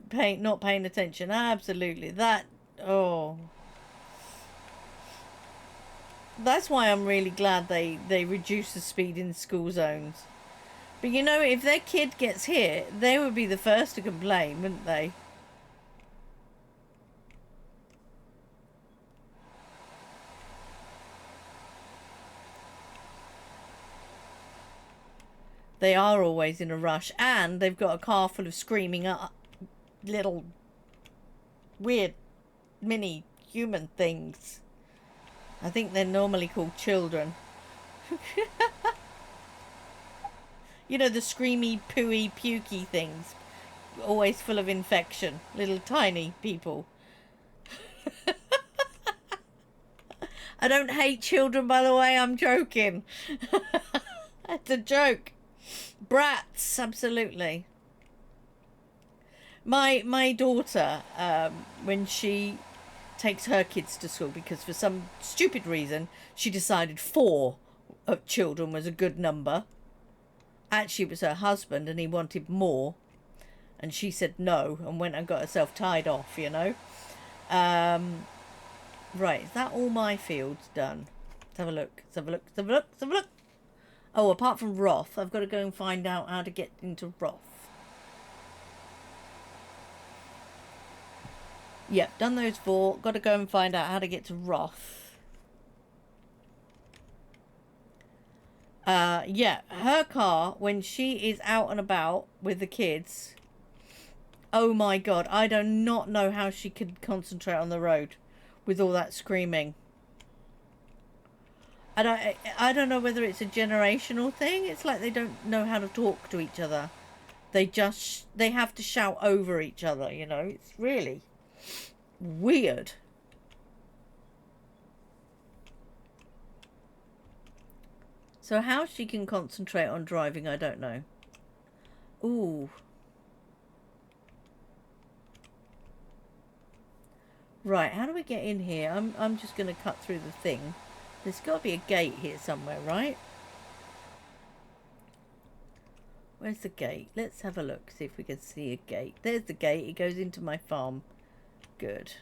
paying attention. Absolutely. Oh. That's why I'm really glad they reduce the speed in school zones. But you know, if their kid gets hit, they would be the first to complain, wouldn't they? They are always in a rush, and they've got a car full of screaming little weird mini human things. I think they're normally called children. You know, the screamy, pooey, pukey things. Always full of infection. Little tiny people. I don't hate children, by the way. I'm joking. It's a joke. Brats, absolutely. My daughter, when she takes her kids to school, because for some stupid reason she decided 4 children was a good number. Actually, it was her husband and he wanted more, and she said no and went and got herself tied off, you know. Right, is that all my fields done? Let's have a look. Let's have a look. Let's have a look. Let's have a look. Oh, apart from Roth, I've got to go and find out how to get into Roth. Yep, done those 4. Got to go and find out how to get to Roth. Yeah, her car, when she is out and about with the kids, oh my god, I do not know how she could concentrate on the road with all that screaming. I don't know whether it's a generational thing. It's like they don't know how to talk to each other. They have to shout over each other, you know. It's really weird. So how she can concentrate on driving, I don't know. Ooh. Right, how do we get in here? I'm just going to cut through the thing. There's got to be a gate here somewhere, right? Where's the gate? Let's have a look, see if we can see a gate. There's the gate. It goes into my farm. Good.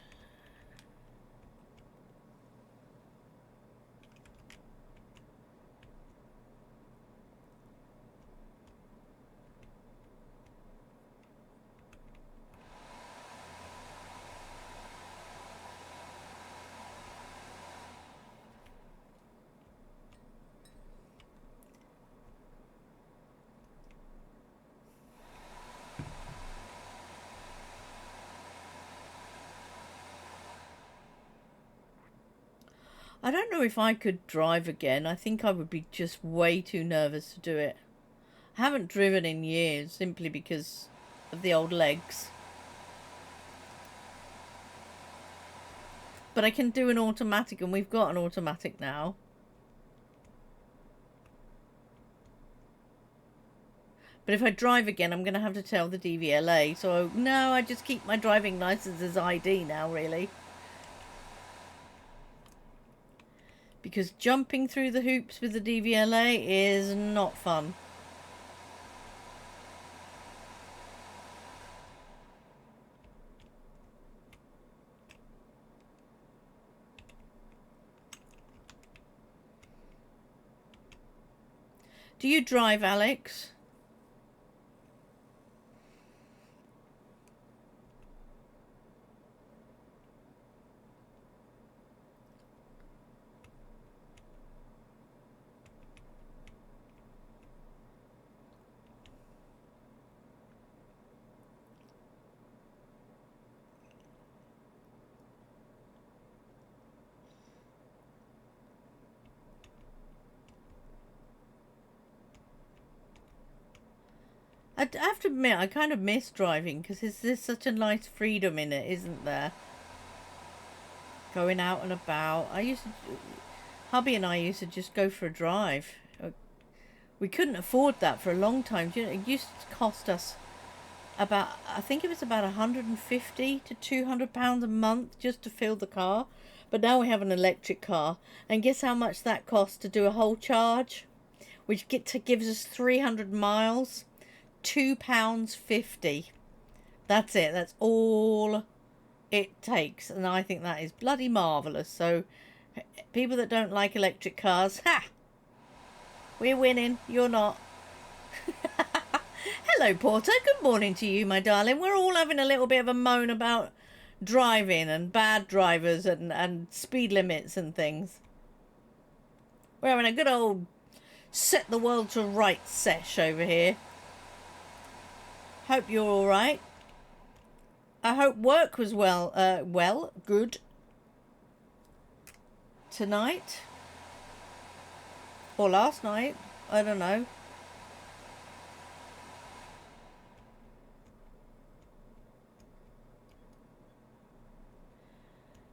I don't know if I could drive again. I think I would be just way too nervous to do it. I haven't driven in years simply because of the old legs. But I can do an automatic, and we've got an automatic now. But if I drive again, I'm going to have to tell the DVLA. So, no, I just keep my driving license as ID now, really. Because jumping through the hoops with the DVLA is not fun. Do you drive, Alex? I have to admit, I kind of miss driving because there's such a nice freedom in it, isn't there? Going out and about. Hubby and I used to just go for a drive. We couldn't afford that for a long time. You know, it used to cost us about, I think it was about 150 to 200 pounds a month just to fill the car. But now we have an electric car, and guess how much that costs to do a whole charge, which gives us 300 miles. £2.50. That's it. That's all it takes, and I think that is bloody marvellous. So people that don't like electric cars, ha! We're winning. You're not. Hello, Porter. Good morning to you, my darling. We're all having a little bit of a moan about driving and bad drivers and speed limits and things. We're having a good old set the world to rights sesh over here. Hope you're all right. I hope work was good tonight or last night. I don't know.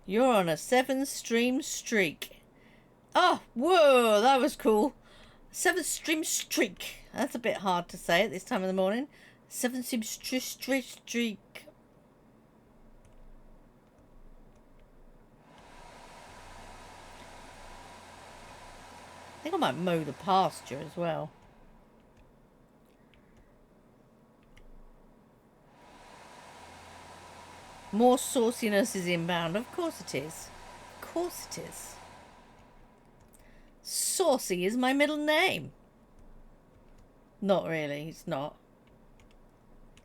You're on a 7-stream streak. Oh, whoa, that was cool. 7-stream streak. That's a bit hard to say at this time of the morning. 7-stream streak. I think I might mow the pasture as well. More sauciness is inbound. Of course it is. Of course it is. Saucy is my middle name. Not really, it's not.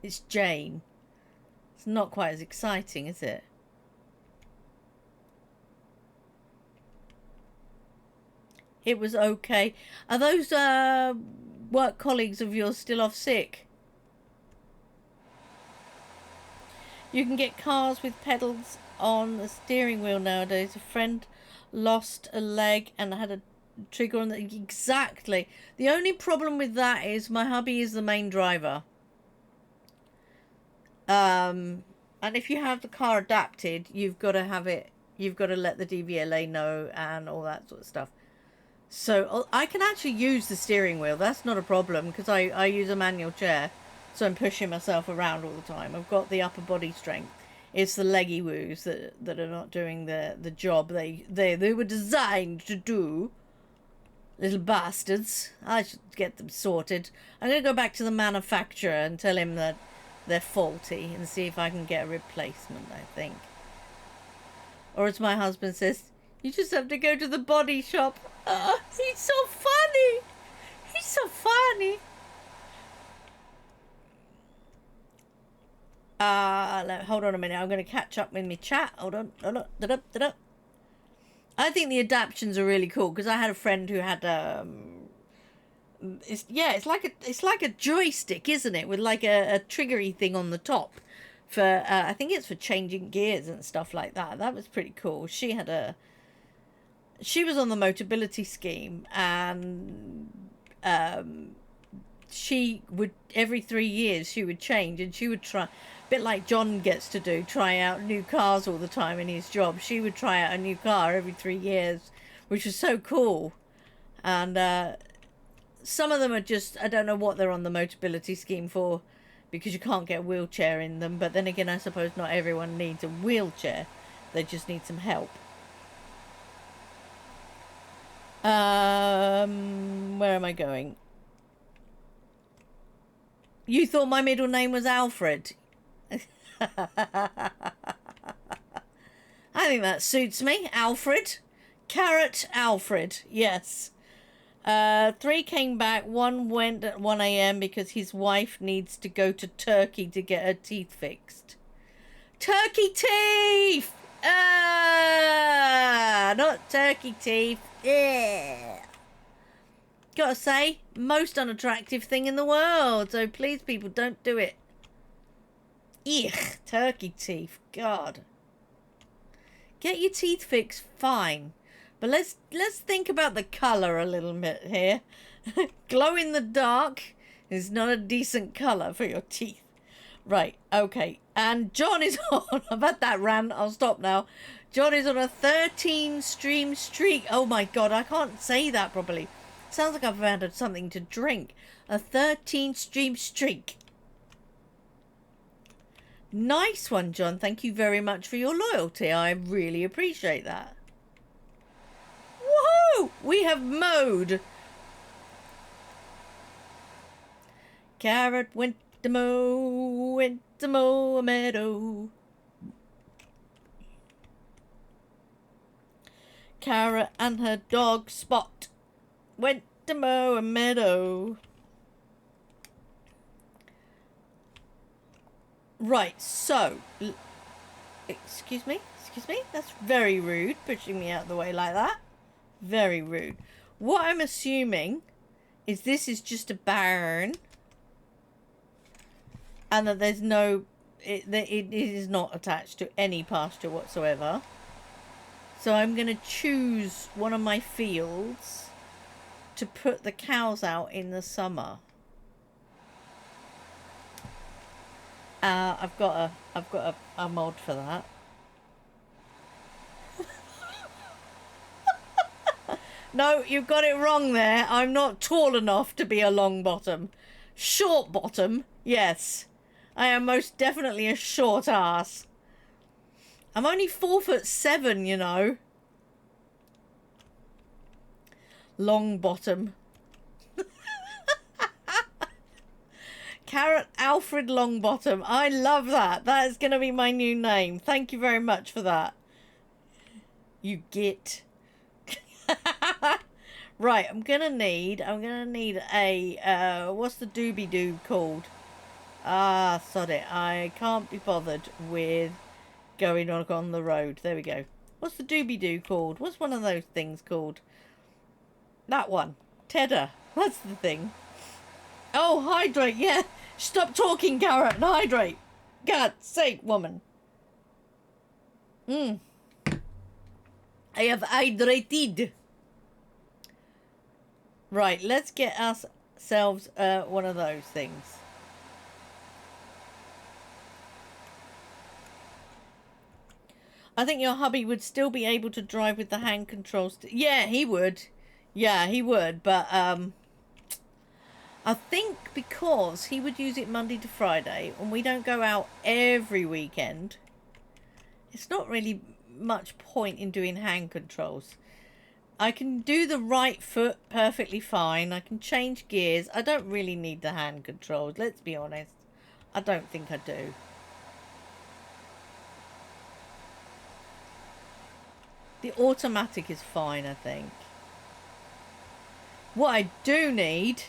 It's Jane. It's not quite as exciting, is it? It was okay. Are those work colleagues of yours still off sick? You can get cars with pedals on the steering wheel nowadays. A friend lost a leg and had a trigger on the... Exactly. The only problem with that is my hubby is the main driver. And if you have the car adapted, you've got to have it... You've got to let the DVLA know and all that sort of stuff. So I can actually use the steering wheel. That's not a problem because I use a manual chair. So I'm pushing myself around all the time. I've got the upper body strength. It's the leggy woos that are not doing the job they were designed to do. Little bastards. I should get them sorted. I'm going to go back to the manufacturer and tell him that they're faulty and see if I can get a replacement, I think. Or as my husband says, you just have to go to the body shop. He's so funny. He's so funny. Hold on a minute. I'm going to catch up with my chat. Hold on. I think the adaptions are really cool because I had a friend who had it's like a joystick, isn't it, with like a triggery thing on the top for I think it's for changing gears and stuff like that. That was pretty cool. She was on the Motability scheme and she would every 3 years she would change and she would try, a bit like John gets to do, try out new cars all the time in his job. She would try out a new car every 3 years, which was so cool. And some of them are just, I don't know what they're on the Motability scheme for, because you can't get a wheelchair in them. But then again, I suppose not everyone needs a wheelchair. They just need some help. Where am I going? You thought my middle name was Alfred. I think that suits me. Alfred. Karrot Alfred. Yes. 3 came back. 1 went at 1 a.m. because his wife needs to go to Turkey to get her teeth fixed. Turkey teeth! Not turkey teeth. Yeah. Gotta say, most unattractive thing in the world. So please, people, don't do it. Ew, turkey teeth. God. Get your teeth fixed, fine. But let's think about the colour a little bit here. Glow in the dark is not a decent colour for your teeth. Right, okay. And John is on... I've had that rant. I'll stop now. John is on a 13 stream streak. Oh my God, I can't say that properly. Sounds like I've had something to drink. A 13 stream streak. Nice one, John. Thank you very much for your loyalty. I really appreciate that. Woohoo! We have mowed. Karrot went to mow a meadow. Karrot and her dog Spot went to mow a meadow. Right, so... Excuse me? That's very rude, pushing me out of the way like that. Very rude. What I'm assuming is this is just a barn. And that there's no... It is not attached to any pasture whatsoever. So I'm going to choose one of my fields to put the cows out in the summer. I've got a mod for that. No, you've got it wrong there. I'm not tall enough to be a long bottom. Short bottom, yes. I am most definitely a short ass. I'm only 4'7", you know. Long bottom. Karrot Alfred Longbottom. I love that. That is going to be my new name. Thank you very much for that. You git. Right, I'm gonna need a what's the doobie-doo called? Ah, sod it. I can't be bothered with going on the road. There we go. What's the doobie-doo called? What's one of those things called? That one. Tedder. That's the thing. Oh, hydrate. Yeah. Stop talking, Karrot, and hydrate. God's sake, woman. I have hydrated. Right, let's get ourselves one of those things. I think your hubby would still be able to drive with the hand controls. Yeah, he would. Yeah, he would. But I think because he would use it Monday to Friday and we don't go out every weekend, it's not really much point in doing hand controls. I can do the right foot perfectly fine. I can change gears. I don't really need the hand controls. Let's be honest. I don't think I do. The automatic is fine, I think. What I do need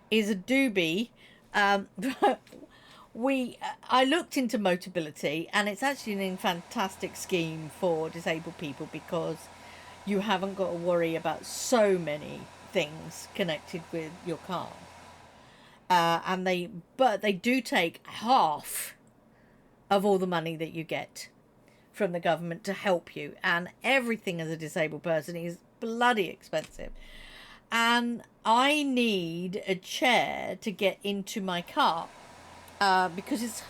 is a doobie. I looked into Motability, and it's actually a fantastic scheme for disabled people because you haven't got to worry about so many things connected with your car. But they do take half of all the money that you get from the government to help you, and everything as a disabled person is bloody expensive. And I need a chair to get into my car because it's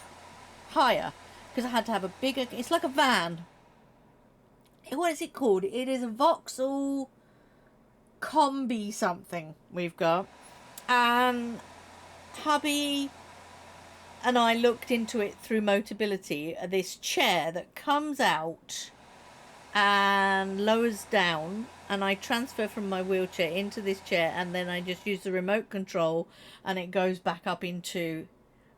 higher, because I had to have a bigger, it's like a van. What is it called? It is a Vauxhall Combi something we've got. And hubby and I looked into it through Motability, this chair that comes out and lowers down, and I transfer from my wheelchair into this chair, and then I just use the remote control and it goes back up into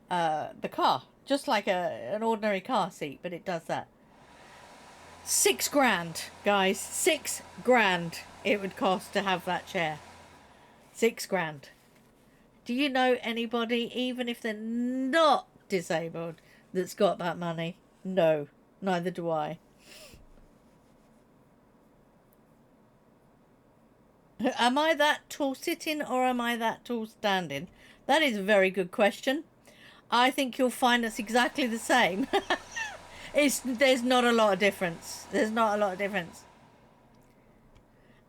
the car, just like an ordinary car seat, but it does that. 6 grand, guys. 6 grand it would cost to have that chair. 6 grand. Do you know anybody, even if they're not disabled, that's got that money? No, neither do I. Am I that tall sitting or am I that tall standing? That is a very good question. I think you'll find us exactly the same. There's not a lot of difference. There's not a lot of difference.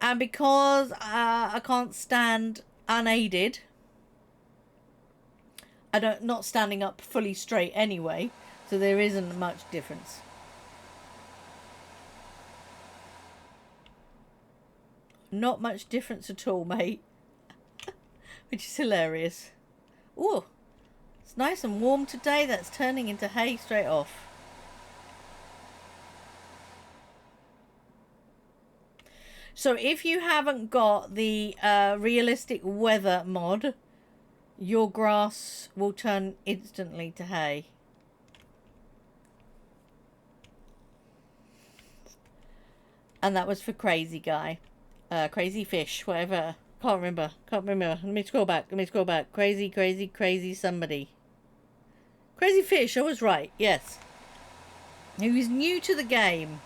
And because I can't stand unaided, not standing up fully straight anyway, so there isn't much difference. Not much difference at all, mate. Which is hilarious. Ooh, it's nice and warm today. That's turning into hay straight off. So if you haven't got the realistic weather mod, your grass will turn instantly to hay. And that was for Crazy Guy. Crazy Fish, whatever. Can't remember. Let me scroll back. Crazy somebody. Crazy Fish, I was right. Yes. He was new to the game.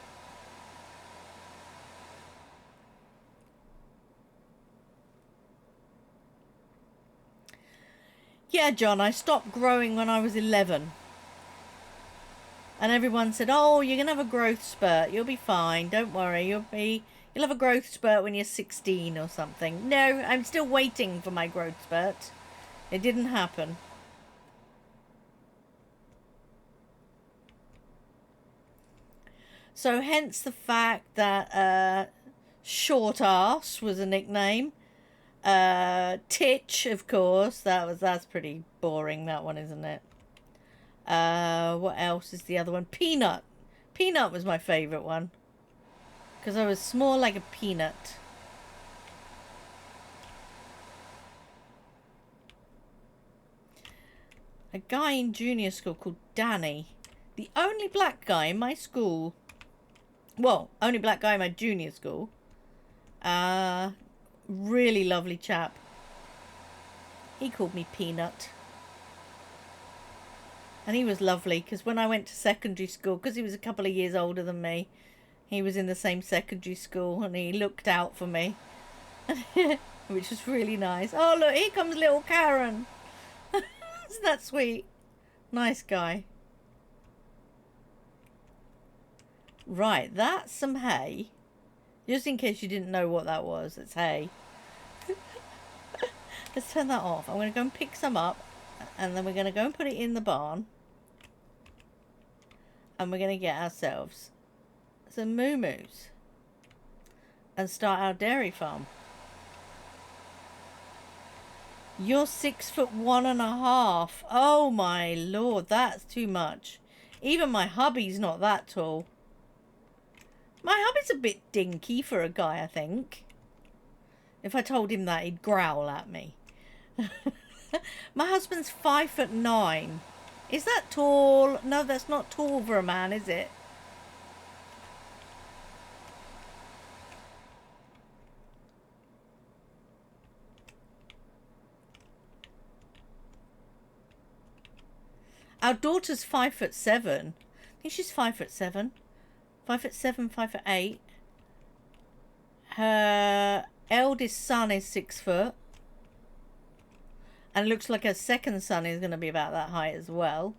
Yeah, John, I stopped growing when I was 11. And everyone said, oh, you're going to have a growth spurt. You'll be fine. Don't worry. You'll have a growth spurt when you're 16 or something. No, I'm still waiting for my growth spurt. It didn't happen. So hence the fact that Short Arse was a nickname. Titch, of course. That's pretty boring, that one, isn't it? What else is the other one? Peanut. Peanut was my favourite one. Because I was small like a peanut. A guy in junior school called Danny. The only black guy in my school. Well, only black guy in my junior school. Really lovely chap. He called me Peanut. And he was lovely, because when I went to secondary school, because he was a couple of years older than me, he was in the same secondary school, and he looked out for me. which was really nice. Oh, look, here comes little Karen. Isn't that sweet? Nice guy. Right, that's some hay. Just in case you didn't know what that was, it's hay. Let's turn that off. I'm going to go and pick some up, and then we're going to go and put it in the barn. And we're going to get ourselves some moo-moos and start our dairy farm. You're 6'1.5". Oh my lord, that's too much. Even my hubby's not that tall. My hubby's a bit dinky for a guy, I think. If I told him that, he'd growl at me. My husband's 5'9". Is that tall? No, that's not tall for a man, is it? Our daughter's 5'7". I think she's 5'7". 5'7", 5'8". Her eldest son is 6 foot. And it looks like her second son is going to be about that height as well.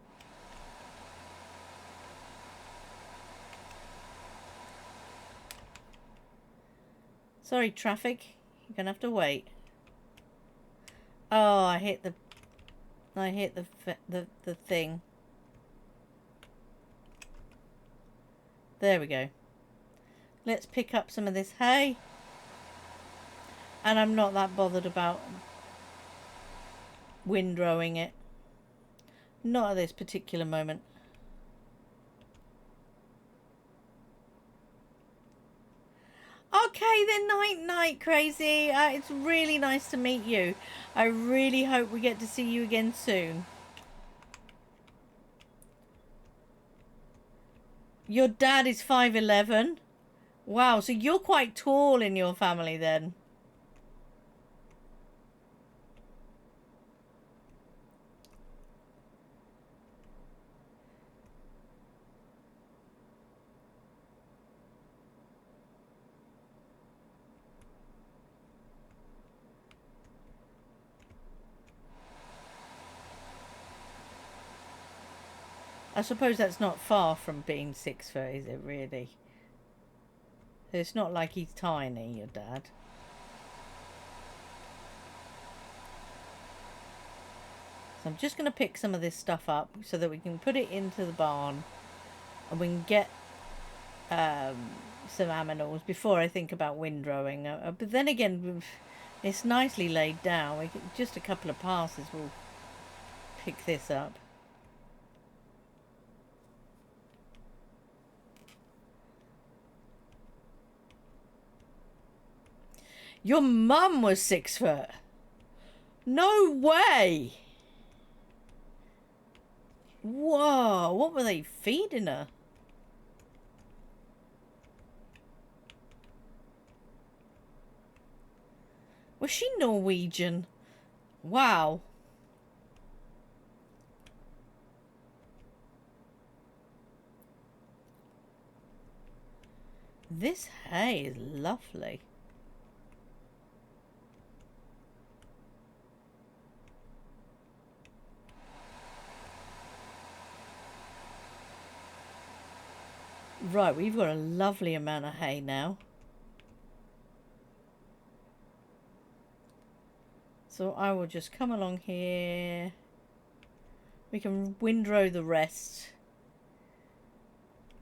Sorry, traffic. You're going to have to wait. Oh, I hit the thing. There we go. Let's pick up some of this hay. And I'm not that bothered about windrowing it. Not at this particular moment. Okay then, night crazy. It's really nice to meet you. I really hope we get to see you again soon. Your dad is 5'11". Wow, so you're quite tall in your family then. I suppose that's not far from being 6 foot, is it really? It's not like he's tiny, your dad. So I'm just going to pick some of this stuff up so that we can put it into the barn. And we can get some aminals before I think about windrowing. But then again, it's nicely laid down. Just a couple of passes will pick this up. Your mum was 6 foot. No way. Whoa, what were they feeding her? Was she Norwegian? Wow. This hay is lovely. Right, we've got a lovely amount of hay now. So I will just come along here. We can windrow the rest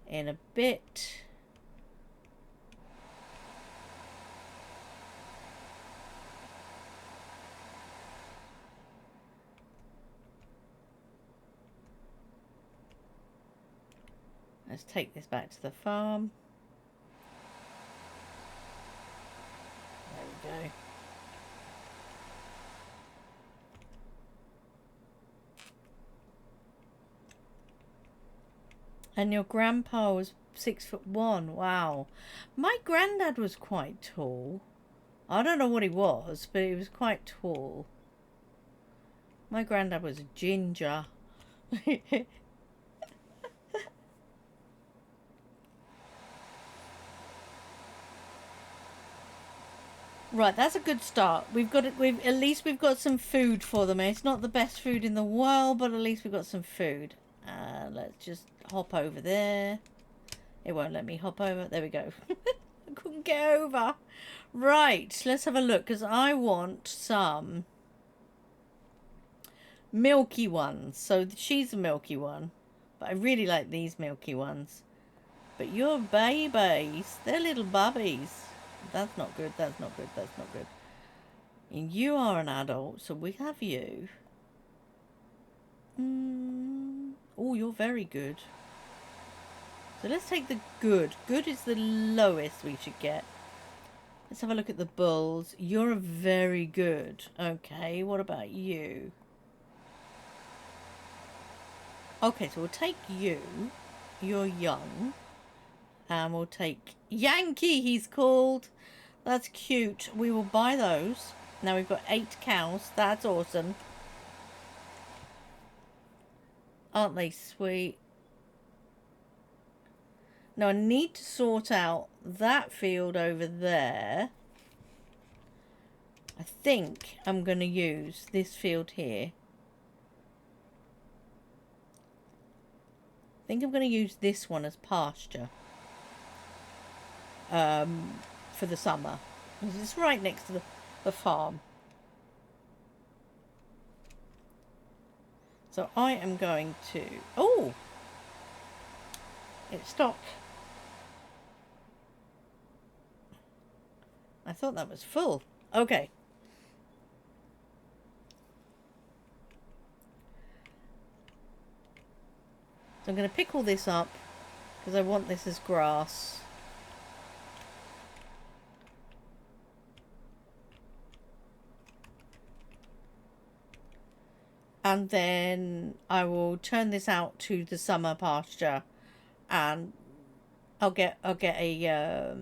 in a bit. Let's take this back to the farm. There we go. And your grandpa was 6'1". Wow. My granddad was quite tall. I don't know what he was, but he was quite tall. My granddad was a ginger. Right, that's a good start. We've got it. We've at least we've got some food for them. It's not the best food in the world, but at least we've got some food. Let's just hop over there. It won't let me hop over. There we go. I couldn't get over. Right, let's have a look because I want some milky ones. So she's a milky one, but I really like these milky ones. But your babies, they're little bubbies. That's not good. That's not good. That's not good. And you are an adult, so we have you. Oh, you're very good. So let's take the good. Good is the lowest we should get. Let's have a look at the bulls. You're very good. Okay, what about you? Okay, so we'll take you. You're young. And we'll take Yankee, he's called. That's cute. We will buy those. Now we've got 8 cows. That's awesome. Aren't they sweet? Now I need to sort out that field over there. I think I'm going to use this field here. I think I'm going to use this one as pasture. For the summer. It's right next to the farm. So I am going to... Oh! It stopped. I thought that was full. Okay. So I'm going to pick all this up because I want this as grass. And then I will turn this out to the summer pasture, and I'll get a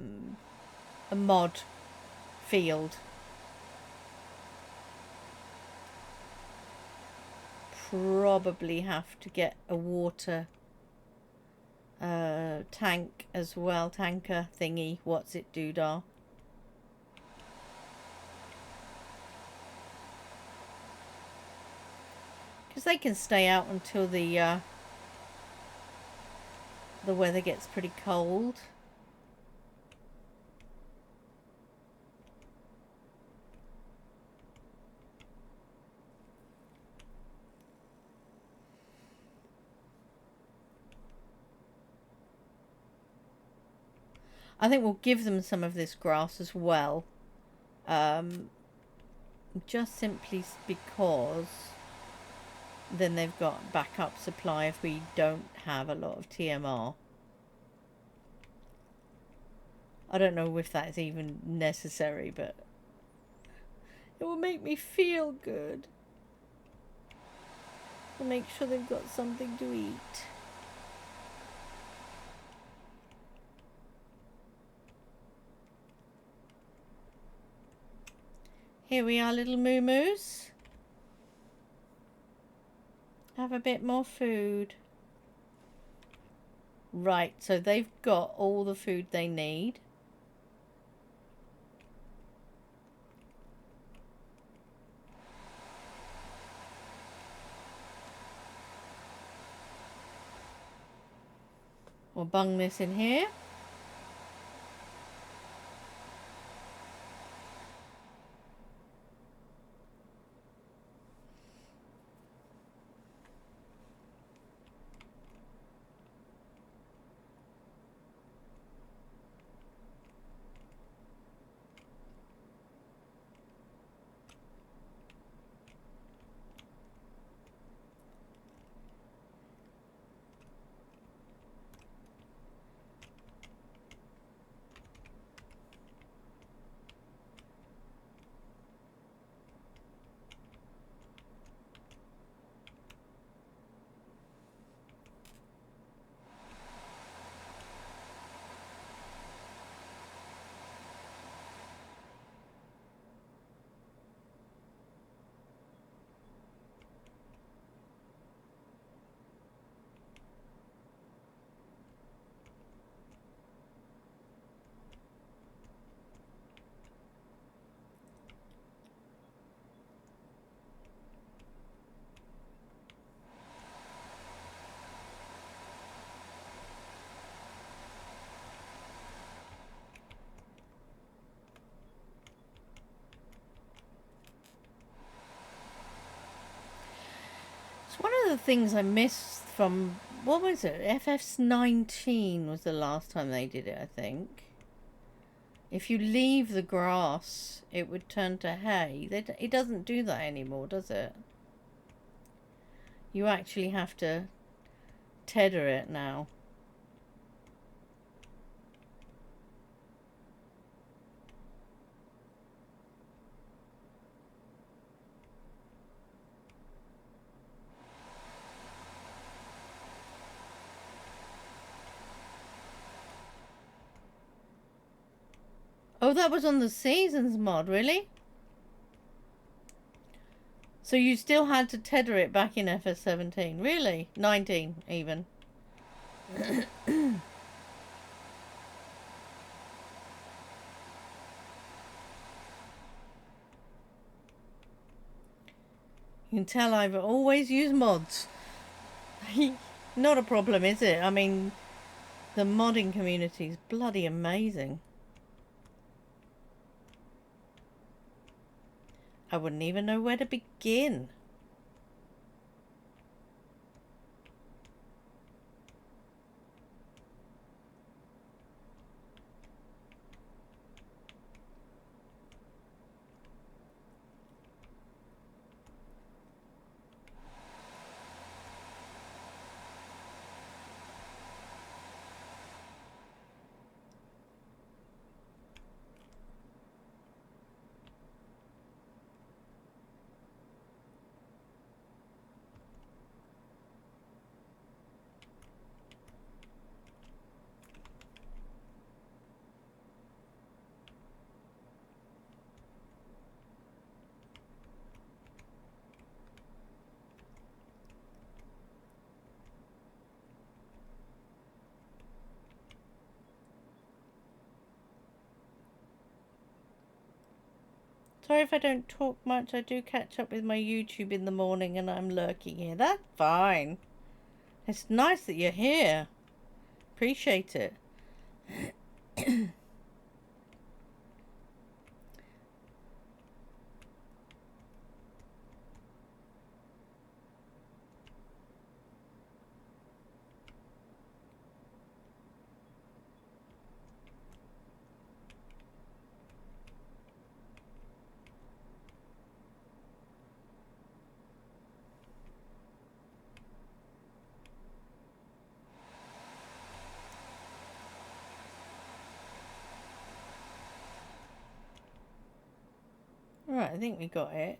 mod field. Probably have to get a water tank as well, tanker thingy. What's it, doodah? Because they can stay out until the weather gets pretty cold. I think we'll give them some of this grass as well. Just simply because then they've got backup supply if we don't have a lot of TMR. I don't know if that's even necessary, but it will make me feel good. To make sure they've got something to eat. Here we are, little moo-moos. Have a bit more food. Right, so they've got all the food they need. We'll bung this in here. One of the things I missed from, what was it? FF19 was the last time they did it, I think. If you leave the grass, it would turn to hay. It doesn't do that anymore, does it? You actually have to tether it now. Oh, that was on the Seasons mod, really? So you still had to tether it back in FS17, really? 19, even. You can tell I've always used mods. Not a problem, is it? I mean, the modding community is bloody amazing. I wouldn't even know where to begin. Sorry if I don't talk much. I do catch up with my YouTube in the morning and I'm lurking here. That's fine. It's nice that you're here. Appreciate it. Right, I think we got it.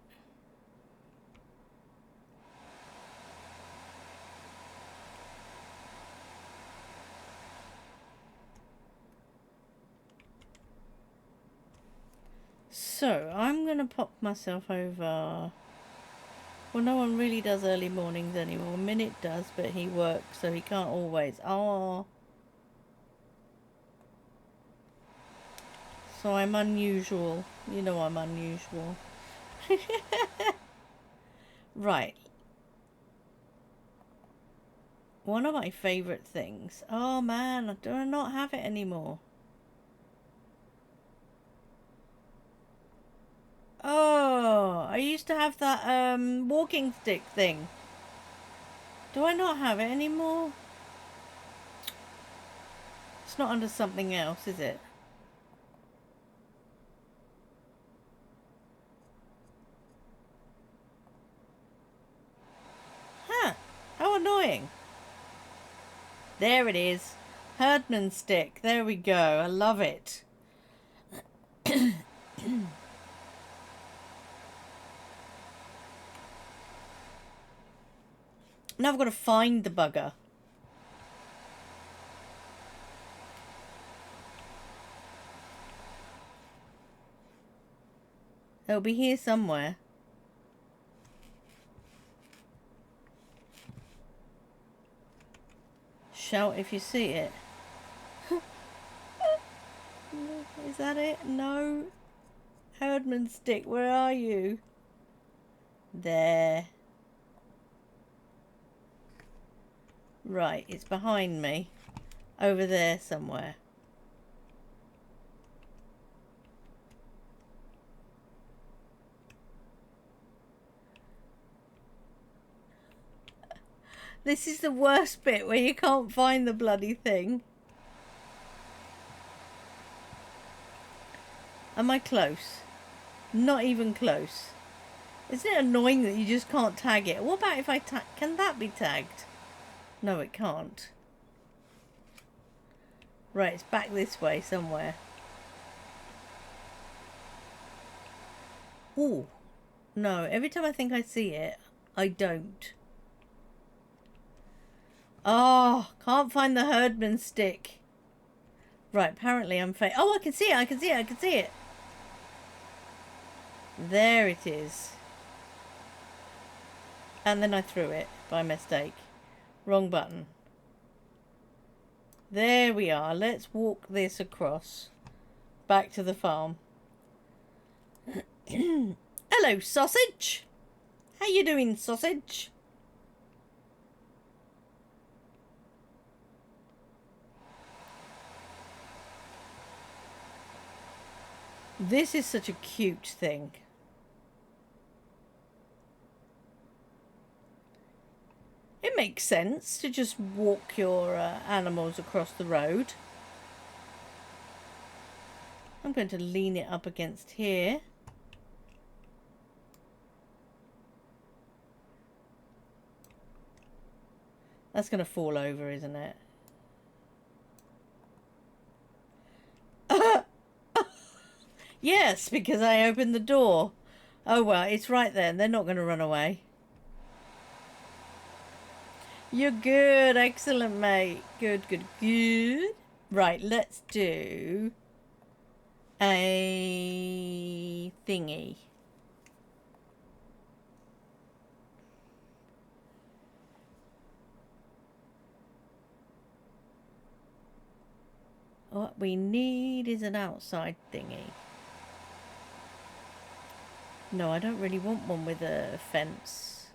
So, I'm going to pop myself over. Well, no one really does early mornings anymore. Minute does, but he works, so he can't always. Oh. So I'm unusual. You know I'm unusual. Right. One of my favourite things. Oh man, do I not have it anymore? Oh, I used to have that walking stick thing. Do I not have it anymore? It's not under something else, is it? Huh. How annoying. There it is. Herdman stick. There we go. I love it. Now I've got to find the bugger. It'll be here somewhere. Shout if you see it. Is that it? No. Herdman stick, where are you? There. Right, it's behind me. Over there somewhere. This is the worst bit where you can't find the bloody thing. Am I close? Not even close. Isn't it annoying that you just can't tag it? What about if I tag... Can that be tagged? No, it can't. Right, it's back this way somewhere. Ooh. No, every time I think I see it, I don't. Oh, can't find the herdman stick. Right, apparently I'm oh, I can see it, I can see it, I can see it. There it is. And then I threw it by mistake. Wrong button. There we are. Let's walk this across. Back to the farm. Hello, sausage. How you doing, sausage? This is such a cute thing. It makes sense to just walk your animals across the road. I'm going to lean it up against here. That's going to fall over, isn't it? Yes, because I opened the door. Oh well, it's right there. They're not going to run away. You're good. Excellent, mate. Good, good, good. Right, let's do a thingy. What we need is an outside thingy. No, I don't really want one with a fence.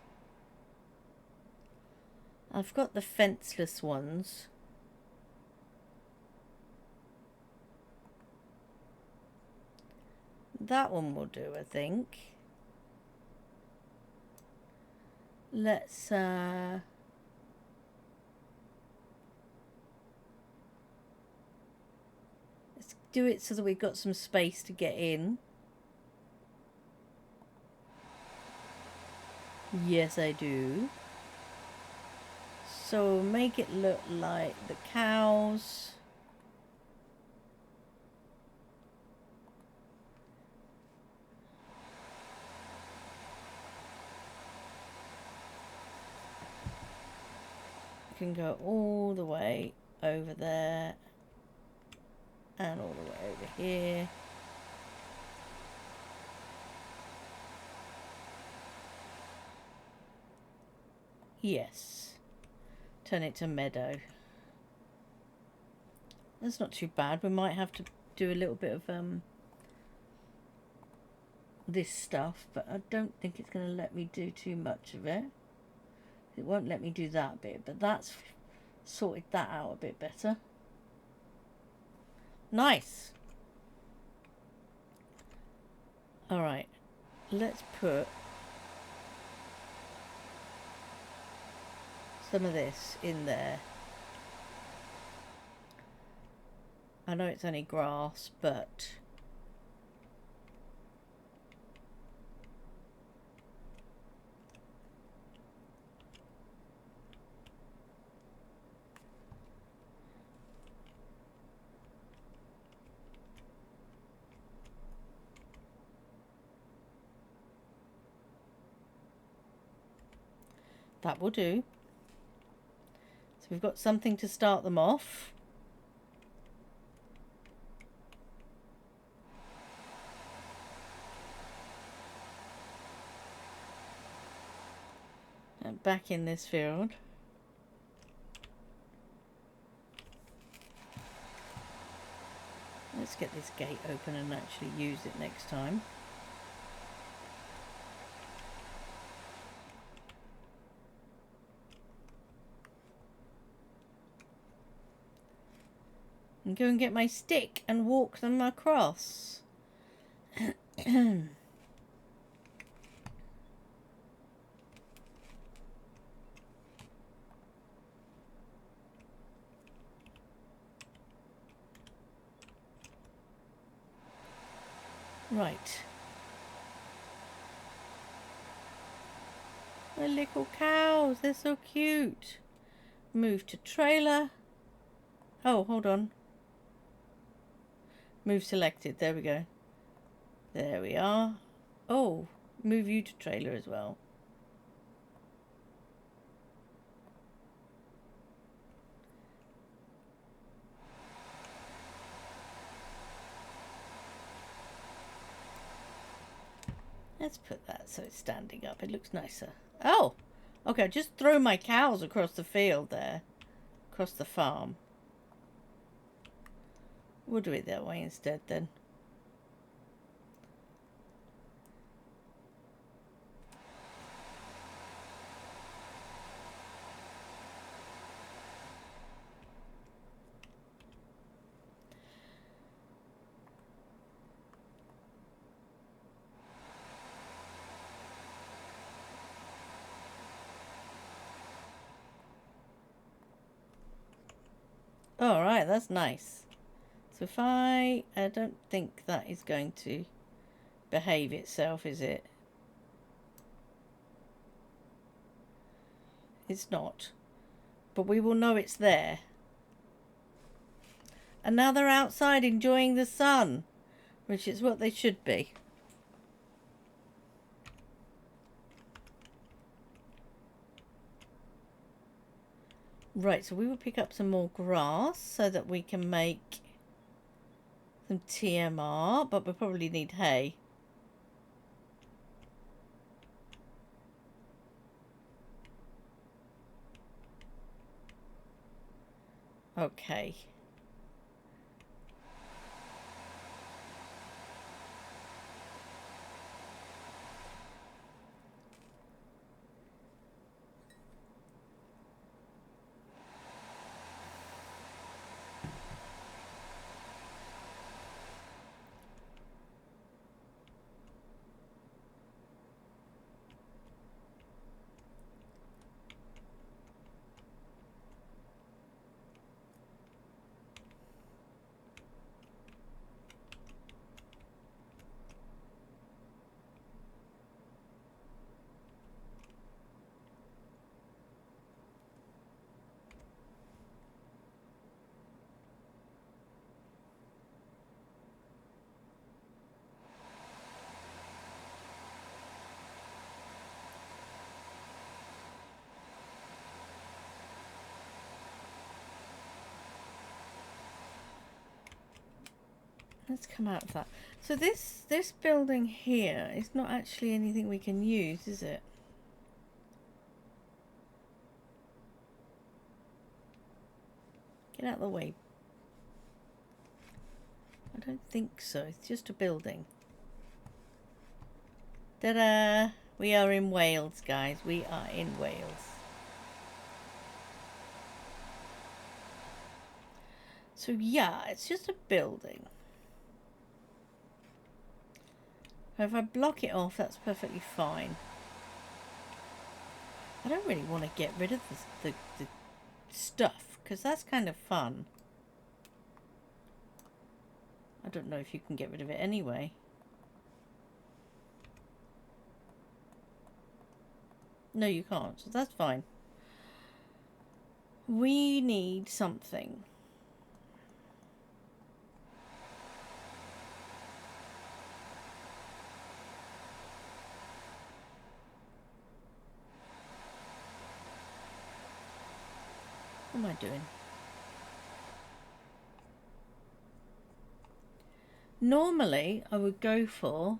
I've got the fenceless ones. That one will do, I think. Let's do it so that we've got some space to get in. Yes, I do. So make it look like the cows. Can go all the way over there and all the way over here. Yes. Turn it to meadow. That's not too bad. We might have to do a little bit of this stuff, but I don't think it's going to let me do too much of it. It won't let me do that bit, but that's sorted that out a bit better. Nice. Alright, let's put some of this in there. I know it's only grass, but that will do. So we've got something to start them off. And back in this field. Let's get this gate open and actually use it next time. And go and get my stick and walk them across. Right. My little cows, they're so cute. Move to trailer. Oh, hold on. Move selected. There we go. There we are. Oh, move you to trailer as well. Let's put that so it's standing up. It looks nicer. Oh, okay. Just throw my cows across the field there. Across the farm. We'll do it that way instead then. Alright, that's nice. So if I don't think that is going to behave itself, is it? It's not. But we will know it's there. And now they're outside enjoying the sun, which is what they should be. Right, so we will pick up some more grass so that we can make some TMR, but we probably need hay. Okay. Let's come out of that. So this building here is not actually anything we can use, is it? Get out of the way. I don't think so. It's just a building. Ta-da! We are in Wales, guys. We are in Wales. So yeah, it's just a building. If I block it off, that's perfectly fine. I don't really want to get rid of the stuff, because that's kind of fun. I don't know if you can get rid of it anyway. No, you can't, so that's fine. We need something. What am I doing? Normally, I would go for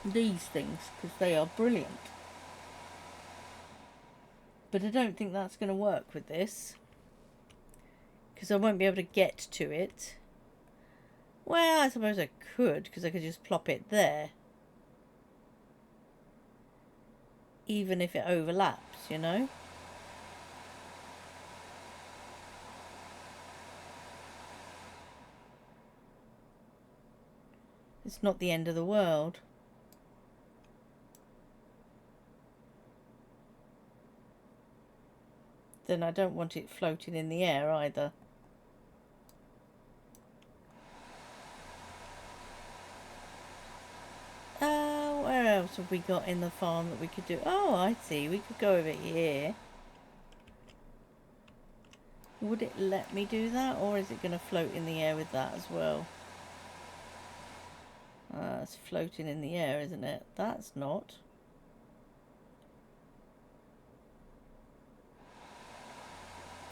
these things because they are brilliant. But I don't think that's going to work with this because I won't be able to get to it. Well, I suppose I could because I could just plop it there. Even if it overlaps, you know? It's not the end of the world. Then I don't want it floating in the air either. else have we got in the farm that we could do? Oh, I see. We could go over here. Would it let me do that, or is it going to float in the air with that as well? It's floating in the air, isn't it? That's not.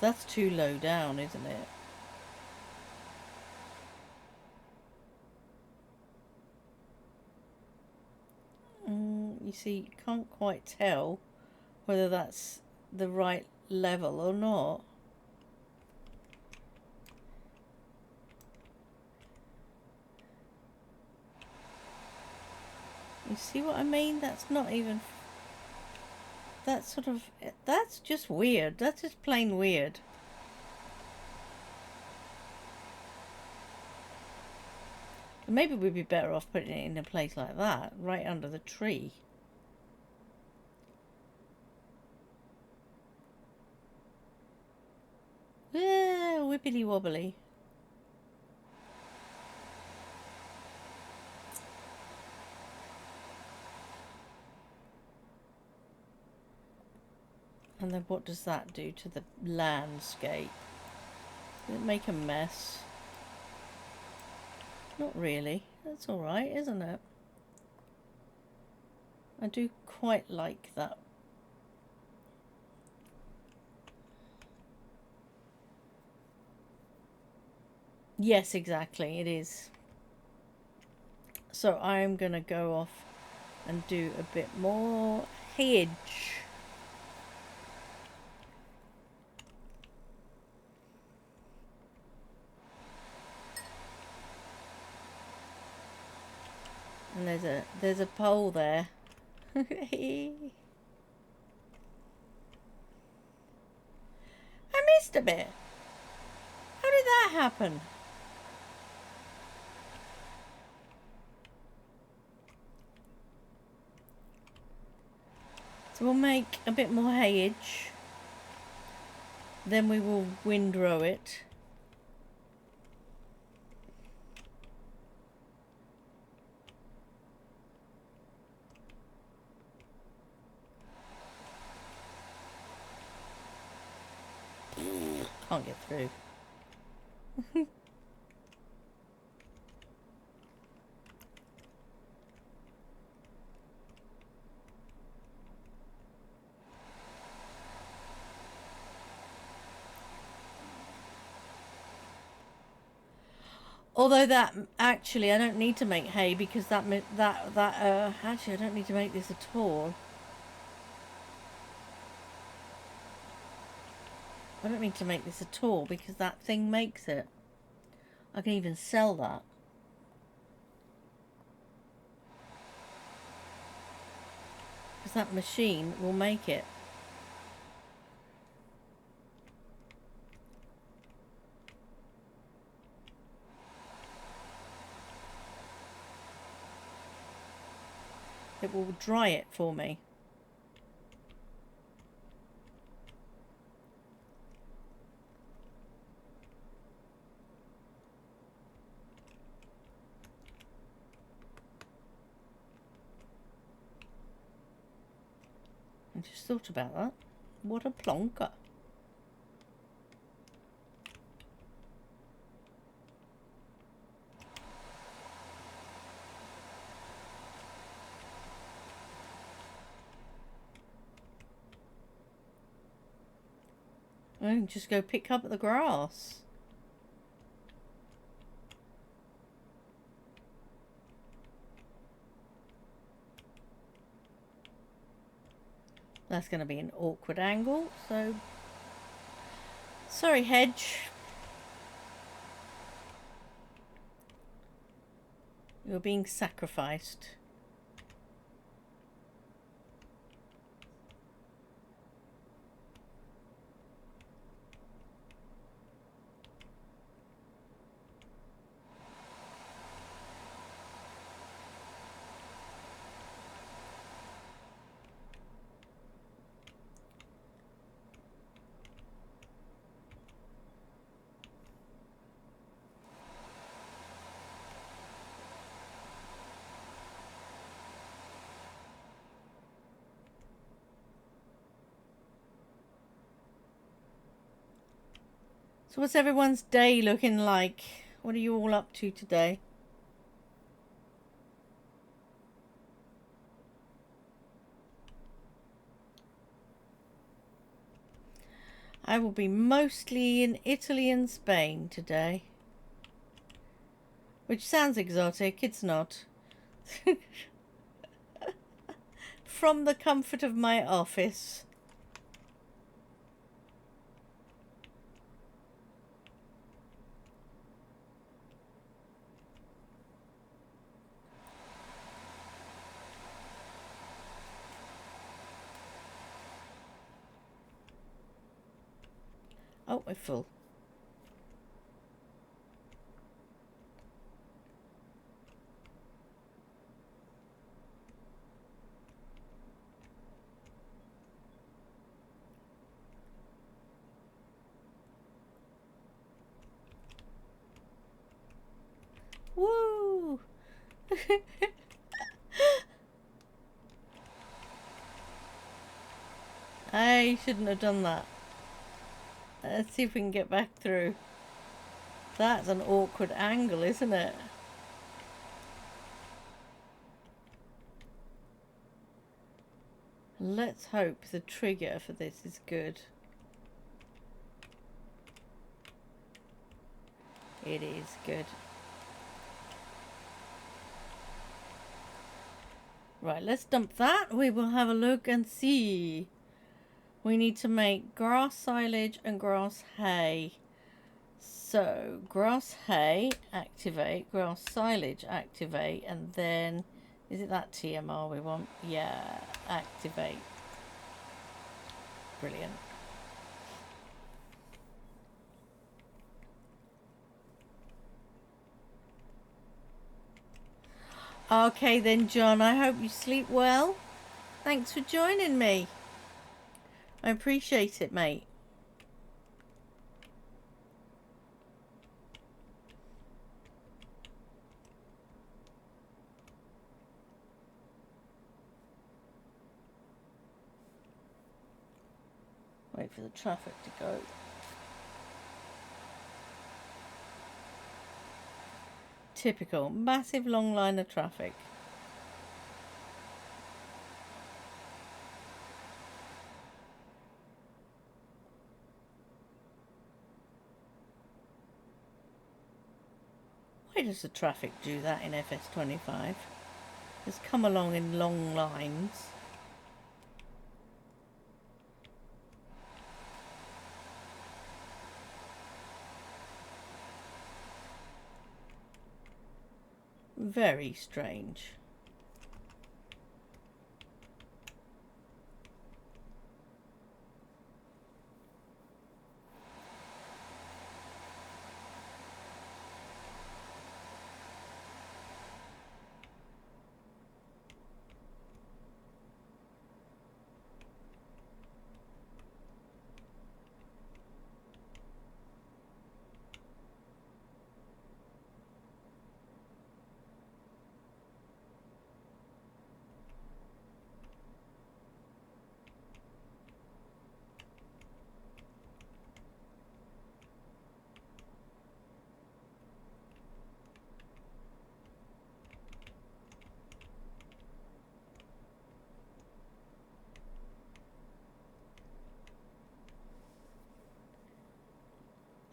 That's too low down, isn't it? You see, you can't quite tell whether that's the right level or not. You see what I mean? That's not even... That's sort of... That's just weird. That's just plain weird. Maybe we'd be better off putting it in a place like that, right under the tree. Yeah, wibbly wobbly. And then what does that do to the landscape? Does it make a mess? Not really. That's alright, isn't it? I do quite like that. Yes, exactly, it is. So I'm going to go off and do a bit more hedge. And there's a pole there. I missed a bit. How did that happen? So we'll make a bit more hedge. Then we will windrow it. Can't get through. Although that actually I don't need to make hay because actually I don't need to make this at all. I don't need to make this at all because that thing makes it. I can even sell that. Because that machine will make it. It will dry it for me. I just thought about that. What a plonker. I can just go pick up the grass. That's going to be an awkward angle, so... Sorry, hedge. You're being sacrificed. So what's everyone's day looking like? What are you all up to today? I will be mostly in Italy and Spain today. Which sounds exotic, it's not. From the comfort of my office. Oh, we're full. Woo! I shouldn't have done that. Let's see if we can get back through. That's an awkward angle, isn't it? Let's hope the trigger for this is good. It is good. Right, let's dump that. We will have a look and see. We need to make grass silage and grass hay. So, grass hay, activate, grass silage, activate, and then, is it that TMR we want? Yeah, activate. Brilliant. Okay then, John, I hope you sleep well. Thanks for joining me. I appreciate it, mate. Wait for the traffic to go. Typical. Massive long line of traffic. Why does the traffic do that in FS25? It's come along in long lines. Very strange.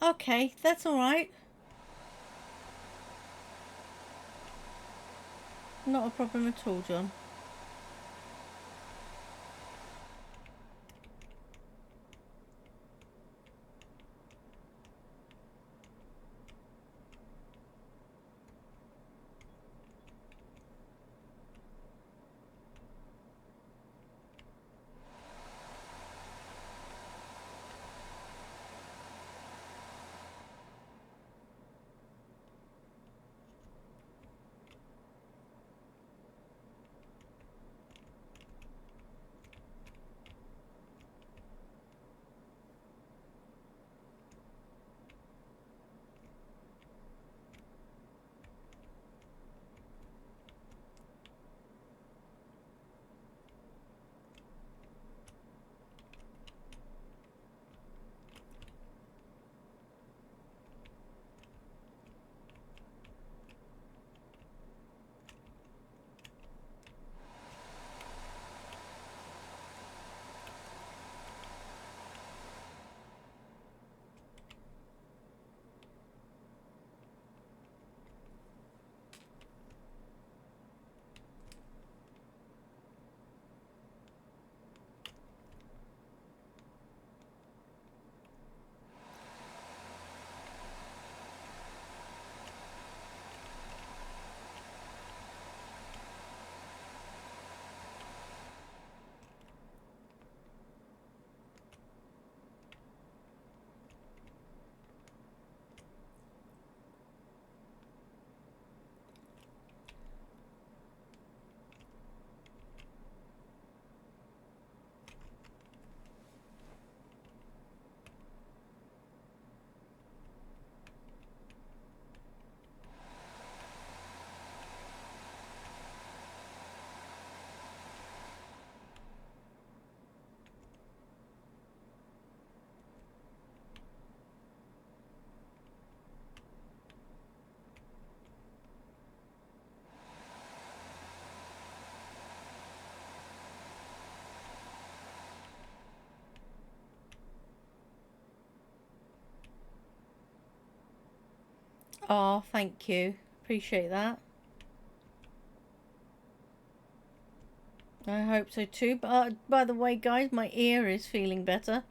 Okay, that's alright. Not a problem at all, John. Oh, thank you. Appreciate that. I hope so too. But by the way, guys, my ear is feeling better.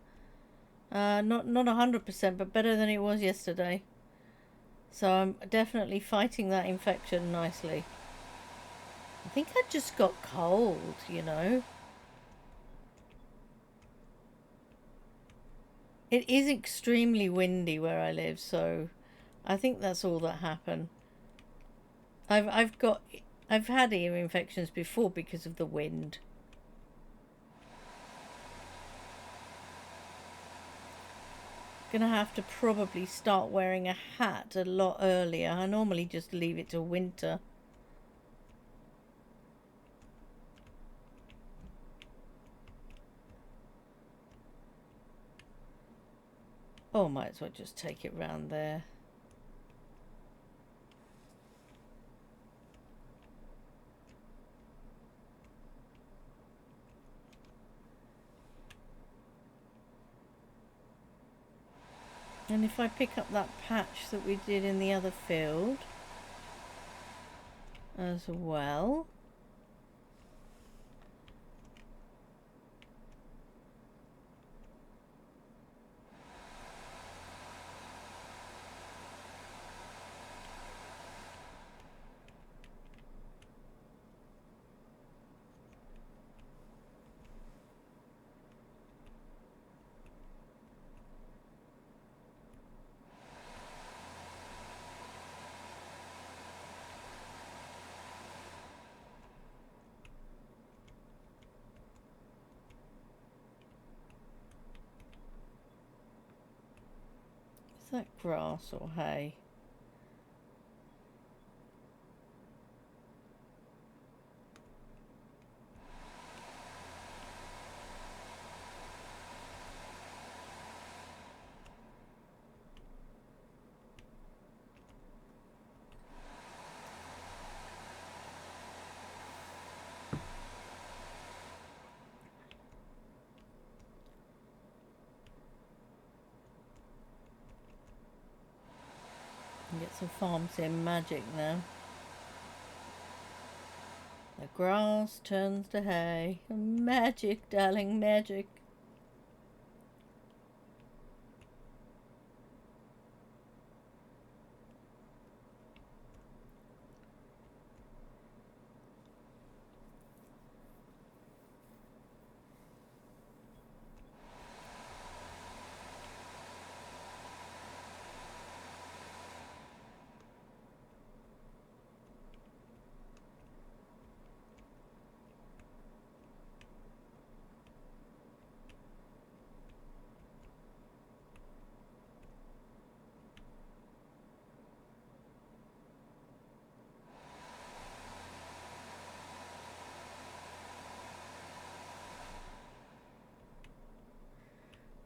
Not 100%, but better than it was yesterday. So I'm definitely fighting that infection nicely. I think I just got cold, you know. It is extremely windy where I live, so I think that's all that happened. I've had ear infections before because of the wind. Gonna have to probably start wearing a hat a lot earlier. I normally just leave it till winter. Oh, might as well just take it round there. And if I pick up that patch that we did in the other field as well. Is that grass or hay? Get some farm sim magic now. The grass turns to hay. Magic, darling, magic.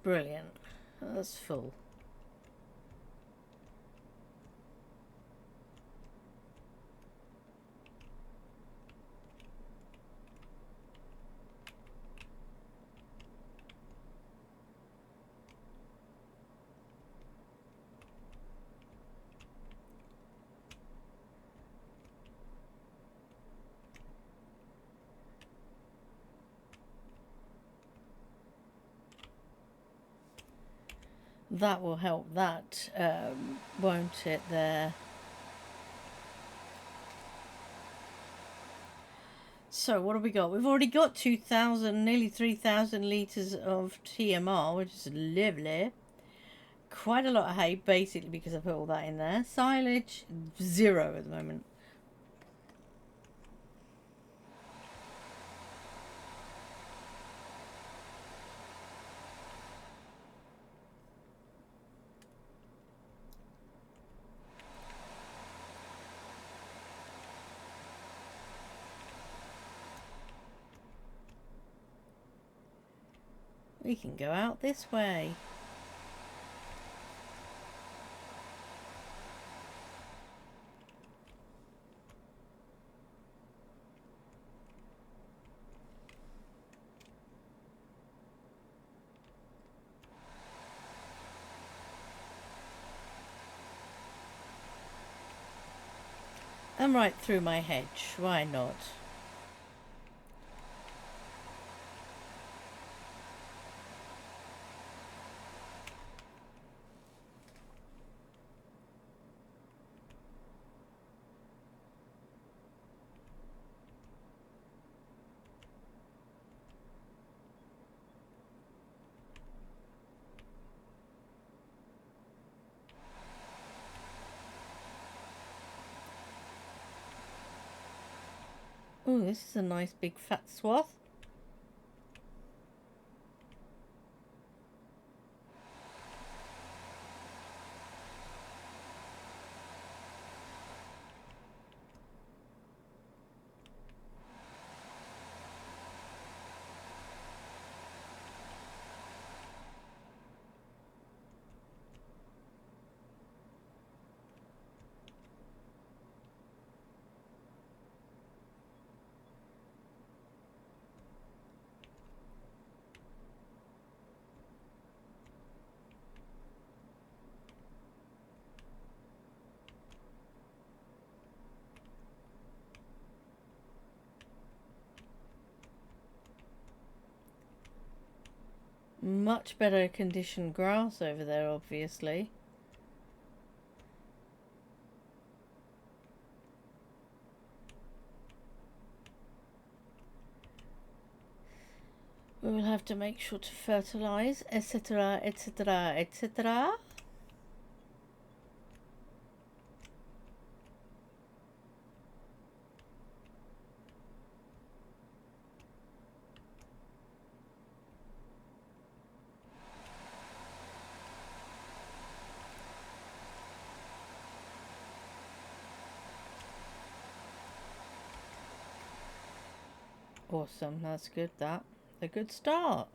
Brilliant. That's full. That will help that, won't it, there? So what have we got? We've already got 2,000, nearly 3,000 litres of TMR, which is lovely. Quite a lot of hay, basically, because I put all that in there. Silage, 0 at the moment. We can go out this way. And right through my hedge. Why not? Oh, this is a nice big fat swath. Much better conditioned grass over there, obviously. We will have to make sure to fertilize, etc., etc., etc. Awesome, that's good, that. A good start.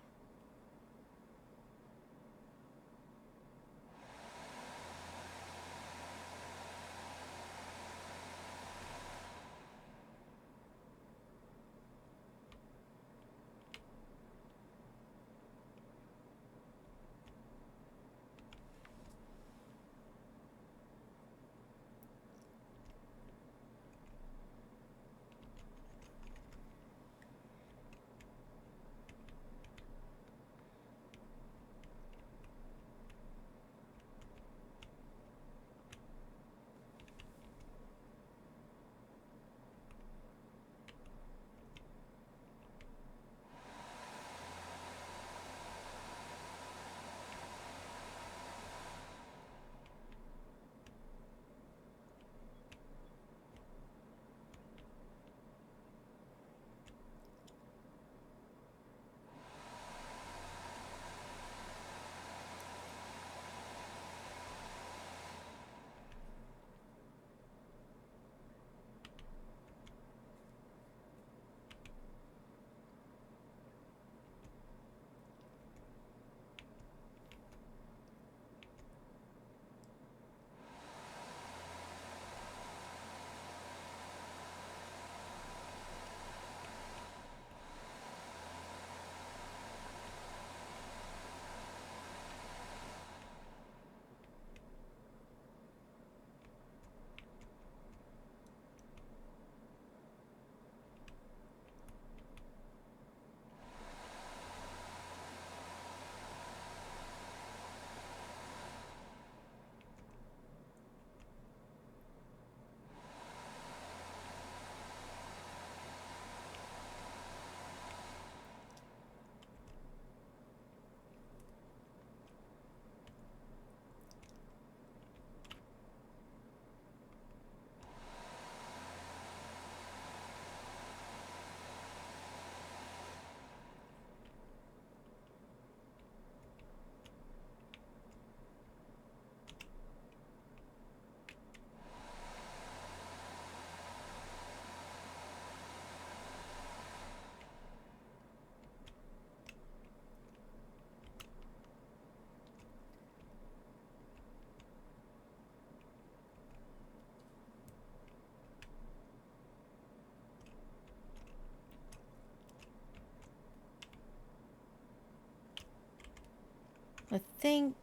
I think...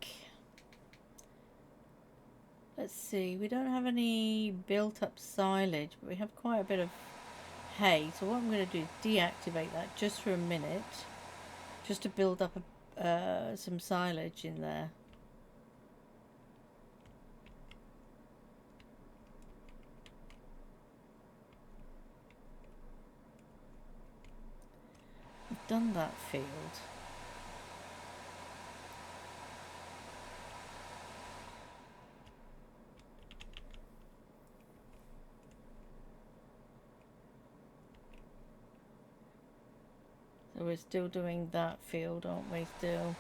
Let's see, we don't have any built up silage, but we have quite a bit of hay. So what I'm going to do is deactivate that just for a minute, just to build up some silage in there. I've done that field. So we're still doing that field, aren't we? Still.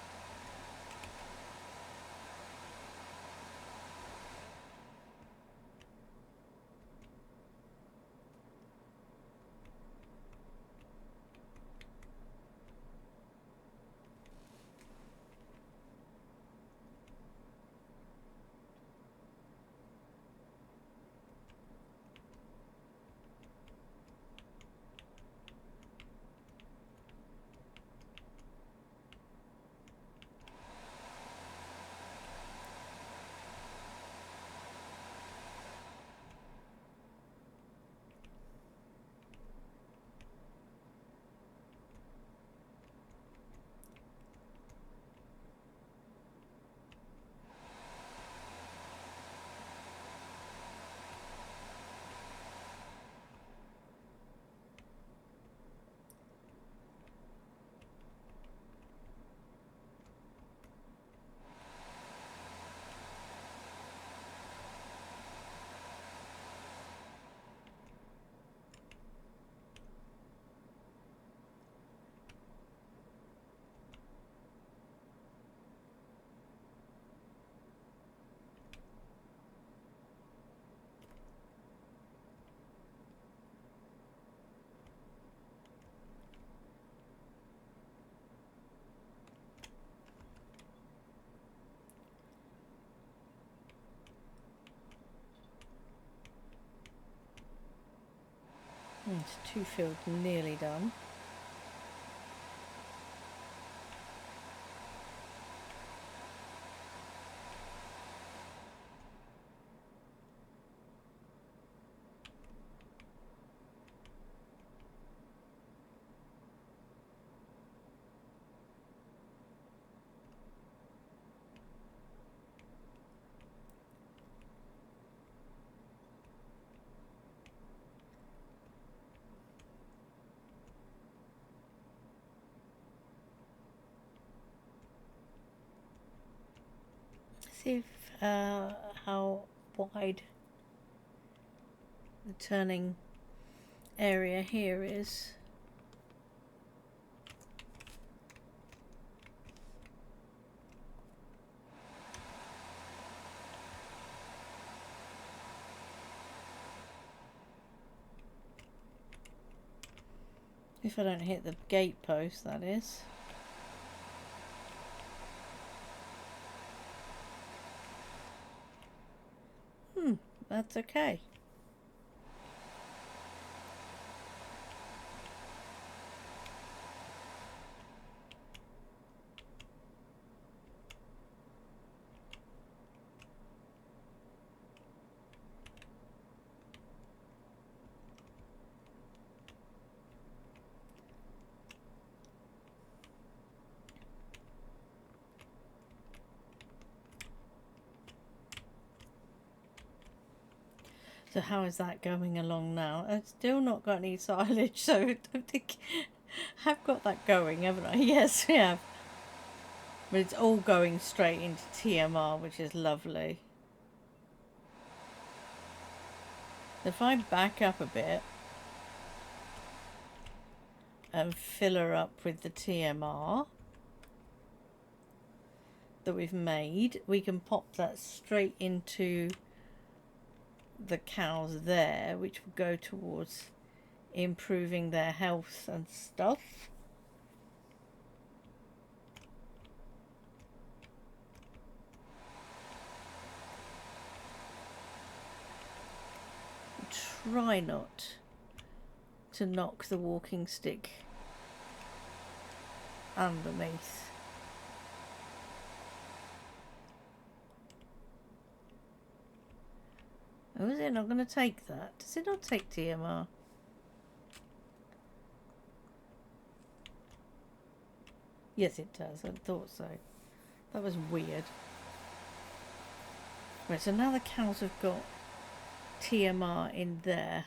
It's 2 fields nearly done. See if how wide the turning area here is. If I don't hit the gate post, that is. That's okay. So how is that going along now? I've still not got any silage, so I don't think I've got that going, haven't I? Yes, we have. But it's all going straight into TMR, which is lovely. If I back up a bit and fill her up with the TMR that we've made, we can pop that straight into the cows there, which will go towards improving their health and stuff. Try not to knock the walking stick underneath. Oh, is it not going to take that? Does it not take TMR? Yes, it does. I thought so. That was weird. Right, so now the cows have got TMR in there.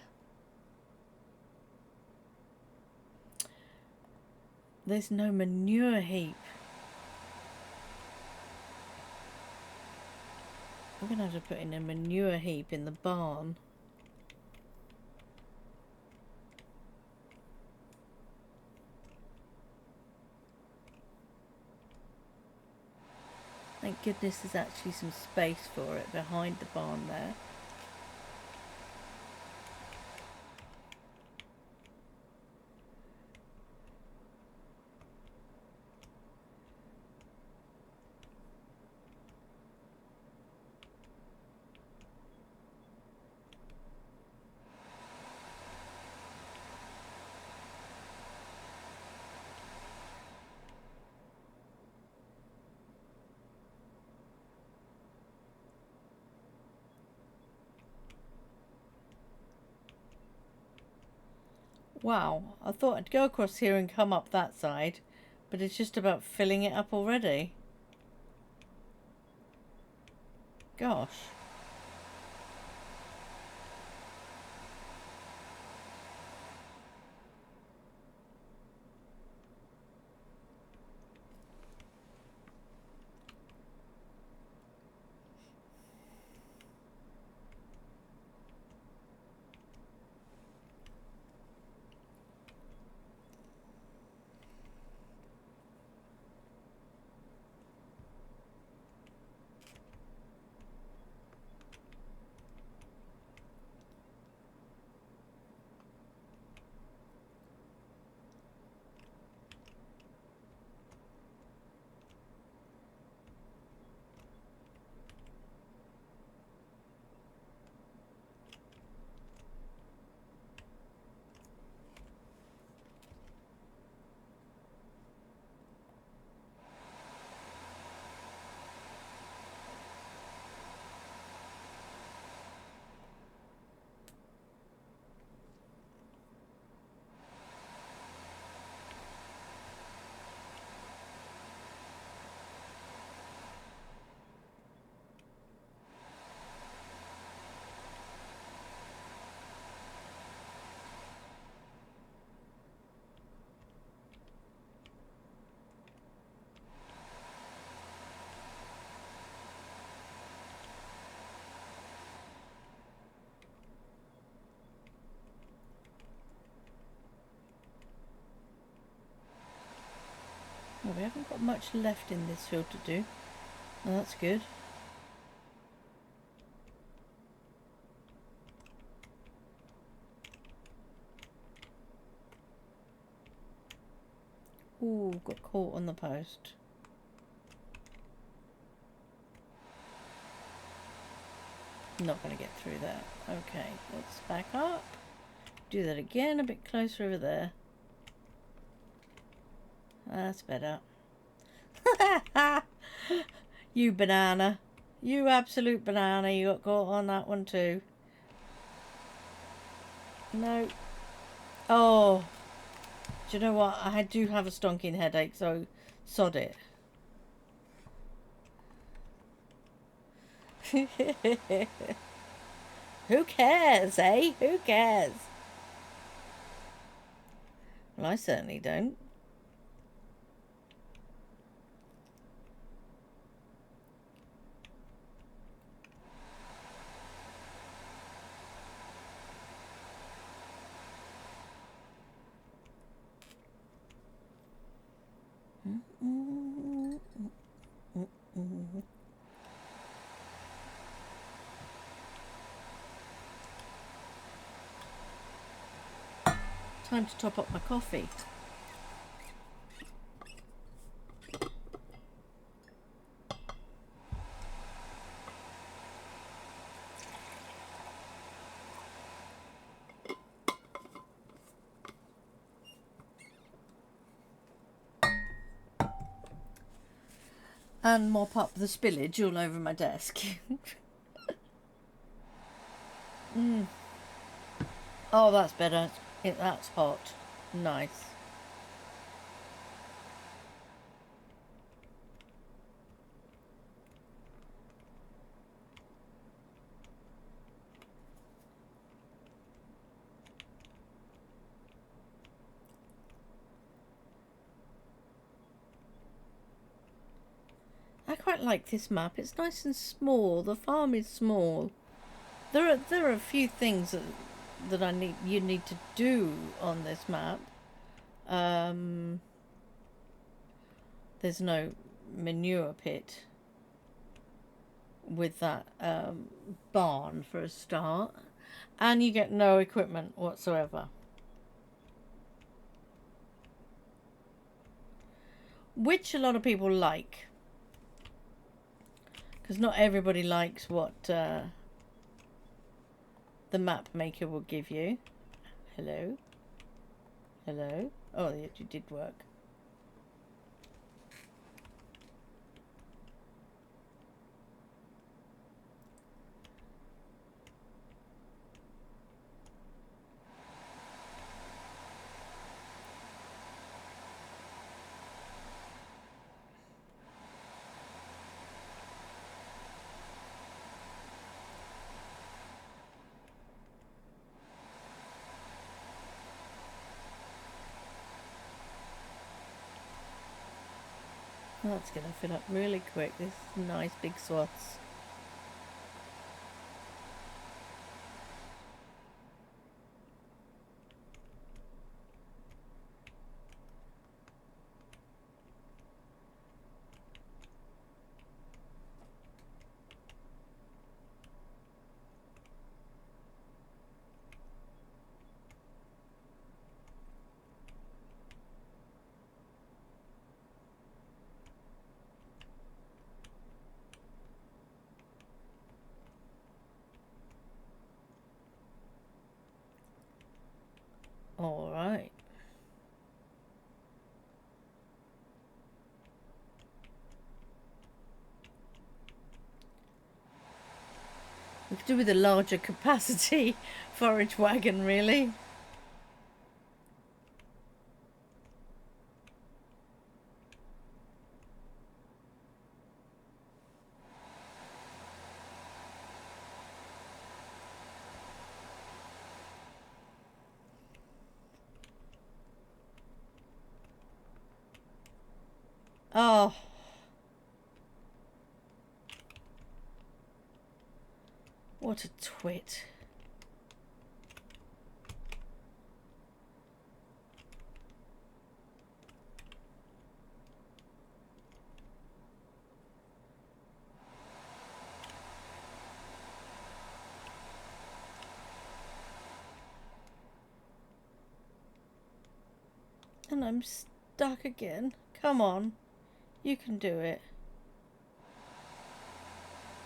There's no manure heap. We're going to have to put in a manure heap in the barn. Thank goodness there's actually some space for it behind the barn there. Wow, I thought I'd go across here and come up that side, but it's just about filling it up already. Gosh. Well, we haven't got much left in this field to do. Well, that's good. Ooh, got caught on the post. Not going to get through that. Okay, let's back up. Do that again, a bit closer over there. That's better. You banana. You absolute banana. You got caught on that one too. No. Oh. Do you know what? I do have a stonking headache, so sod it. Who cares, eh? Who cares? Well, I certainly don't. Time to top up my coffee. And mop up the spillage all over my desk. Mm. Oh, that's better. That's hot. Nice. I quite like this map. It's nice and small. The farm is small. There are a few things that you need to do on this map. Um, there's no manure pit with that barn for a start, and you get no equipment whatsoever, which a lot of people like, because not everybody likes what the map maker will give you. Hello, hello. Oh, it did work. That's going to fill up really quick. This nice big swaths. All right. We could do with a larger capacity forage wagon, really. Oh, what a twit. And I'm stuck again. Come on. You can do it.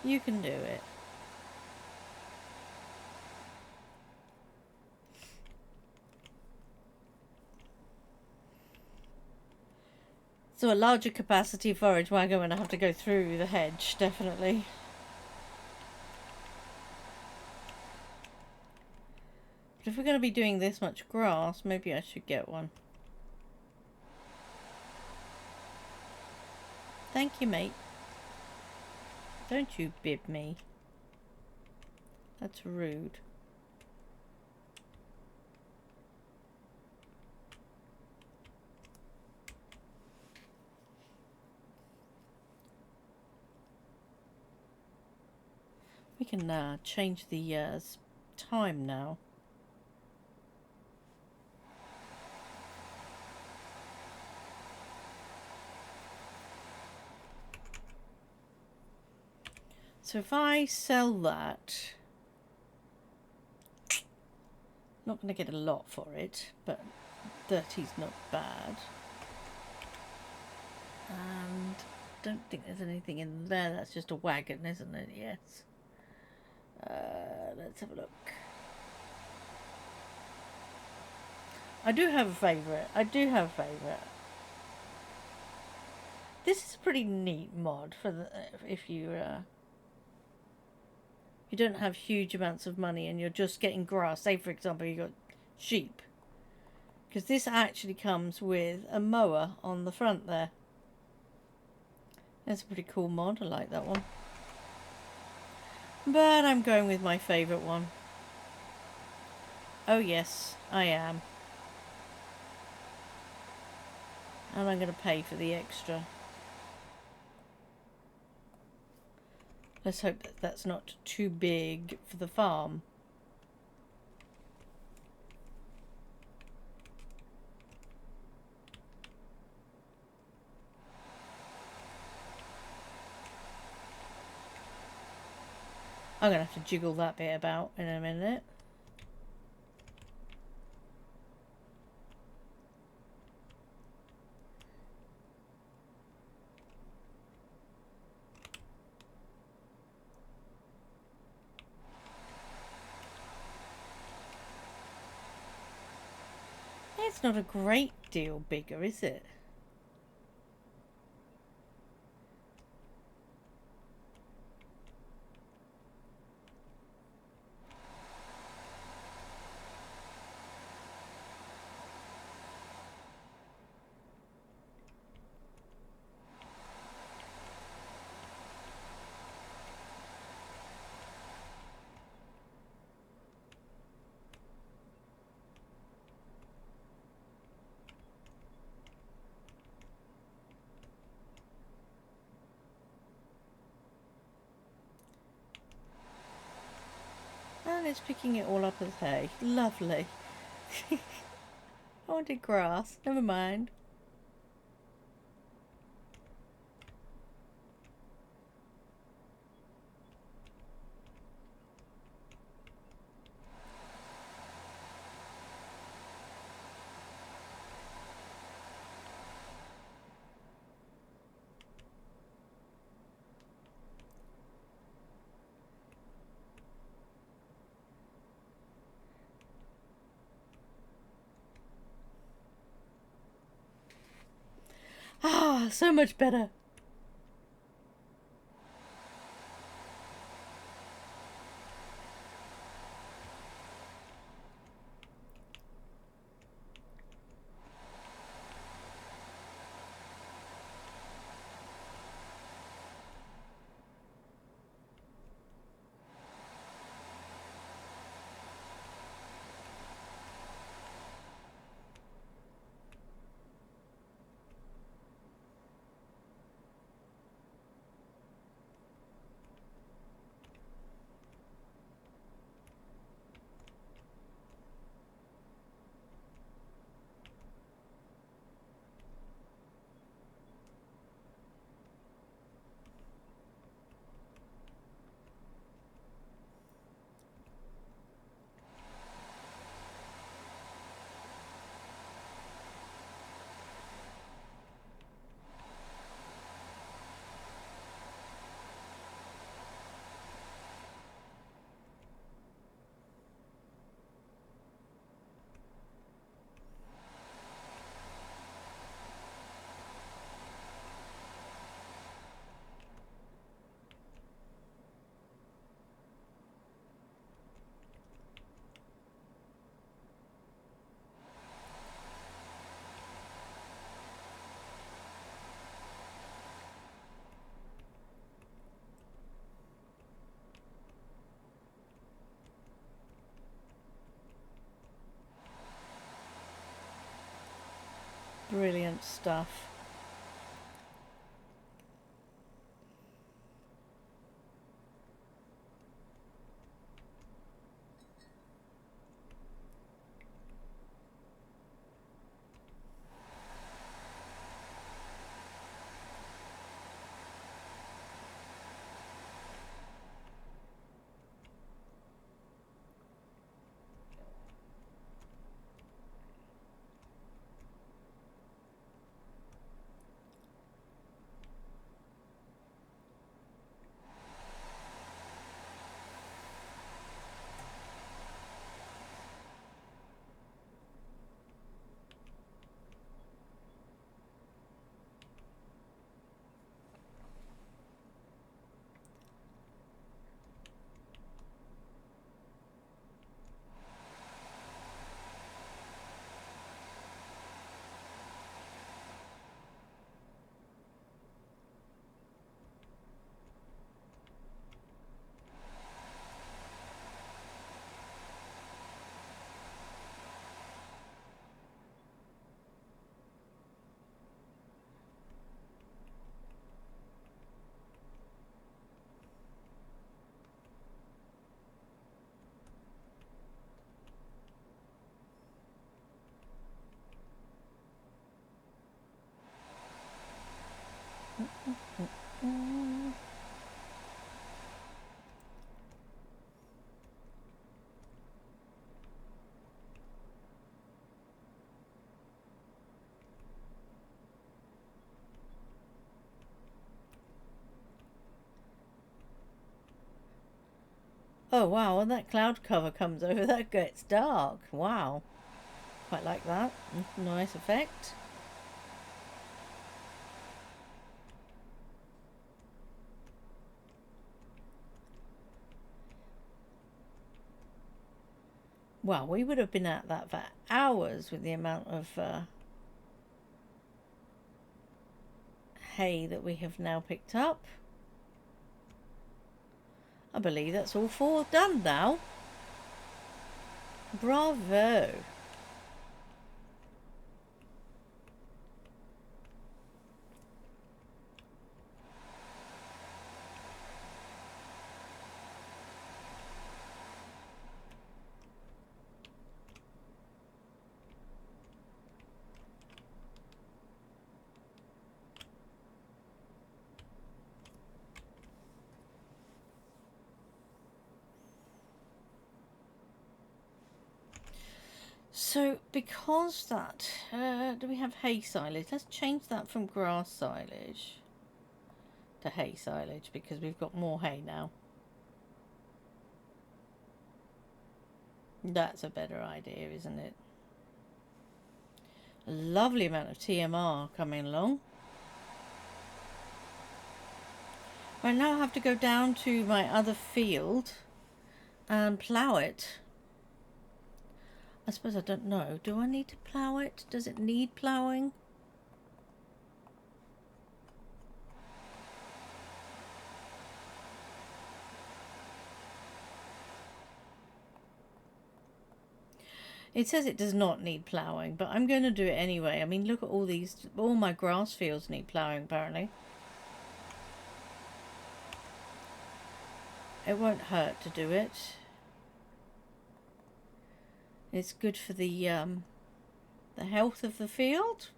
You can do it. So a larger capacity forage wagon when I have to go through the hedge, definitely. But if we're going to be doing this much grass, maybe I should get one. Thank you, mate. Don't you bib me. That's rude. We can change the time now. So if I sell that, not going to get a lot for it, but 30's not bad. And don't think there's anything in there. That's just a wagon, isn't it? Yes. Let's have a look. I do have a favourite. This is a pretty neat mod for the if you you don't have huge amounts of money and you're just getting grass, say for example you got sheep, because this actually comes with a mower on the front there. That's a pretty cool mod. I like that one. But I'm going with my favourite one. Oh yes, I am. And I'm going to pay for the extra. Let's hope that that's not too big for the farm. I'm going to have to jiggle that bit about in a minute. It's not a great deal bigger, is it? And it's picking it all up as hay. Lovely. I wanted grass. Never mind. Ah, so much better. Brilliant stuff. Oh wow, when that cloud cover comes over, that gets dark. Wow. Quite like that. Nice effect. Wow, we would have been at that for hours with the amount of hay that we have now picked up. I believe that's all 4 done now. Bravo. So, because that, do we have hay silage? Let's change that from grass silage to hay silage because we've got more hay now. That's a better idea, isn't it? A lovely amount of TMR coming along. Right now I have to go down to my other field and plough it. I suppose I don't know. Do I need to plough it? Does it need ploughing? It says it does not need ploughing, but I'm going to do it anyway. I mean, look at all these. All my grass fields need ploughing, apparently. It won't hurt to do it. It's good for the health of the field.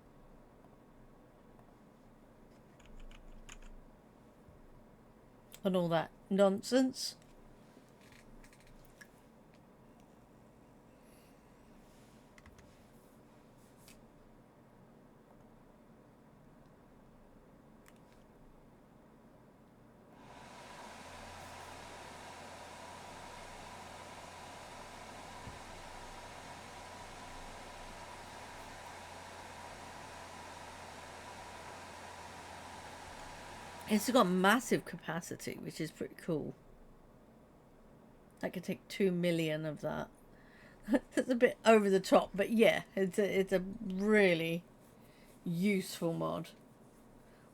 And all that nonsense. It's got massive capacity, which is pretty cool. I could take 2 million of that. That's a bit over the top, but yeah, it's a really useful mod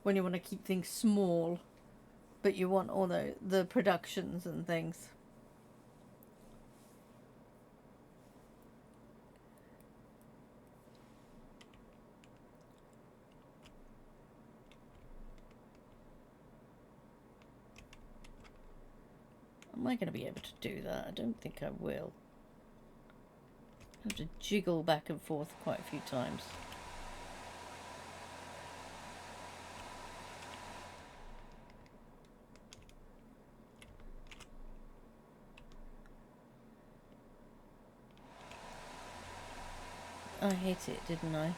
when you want to keep things small, but you want all the productions and things. Am I going to be able to do that? I don't think I will. I have to jiggle back and forth quite a few times. I hit it, didn't I?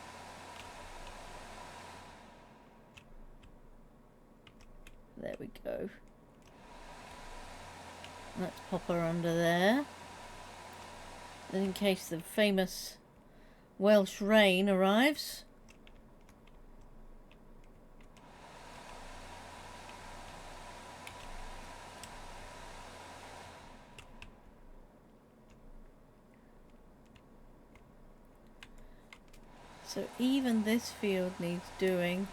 There we go. Let's pop her under there. And in case the famous Welsh rain arrives. So even this field needs doing.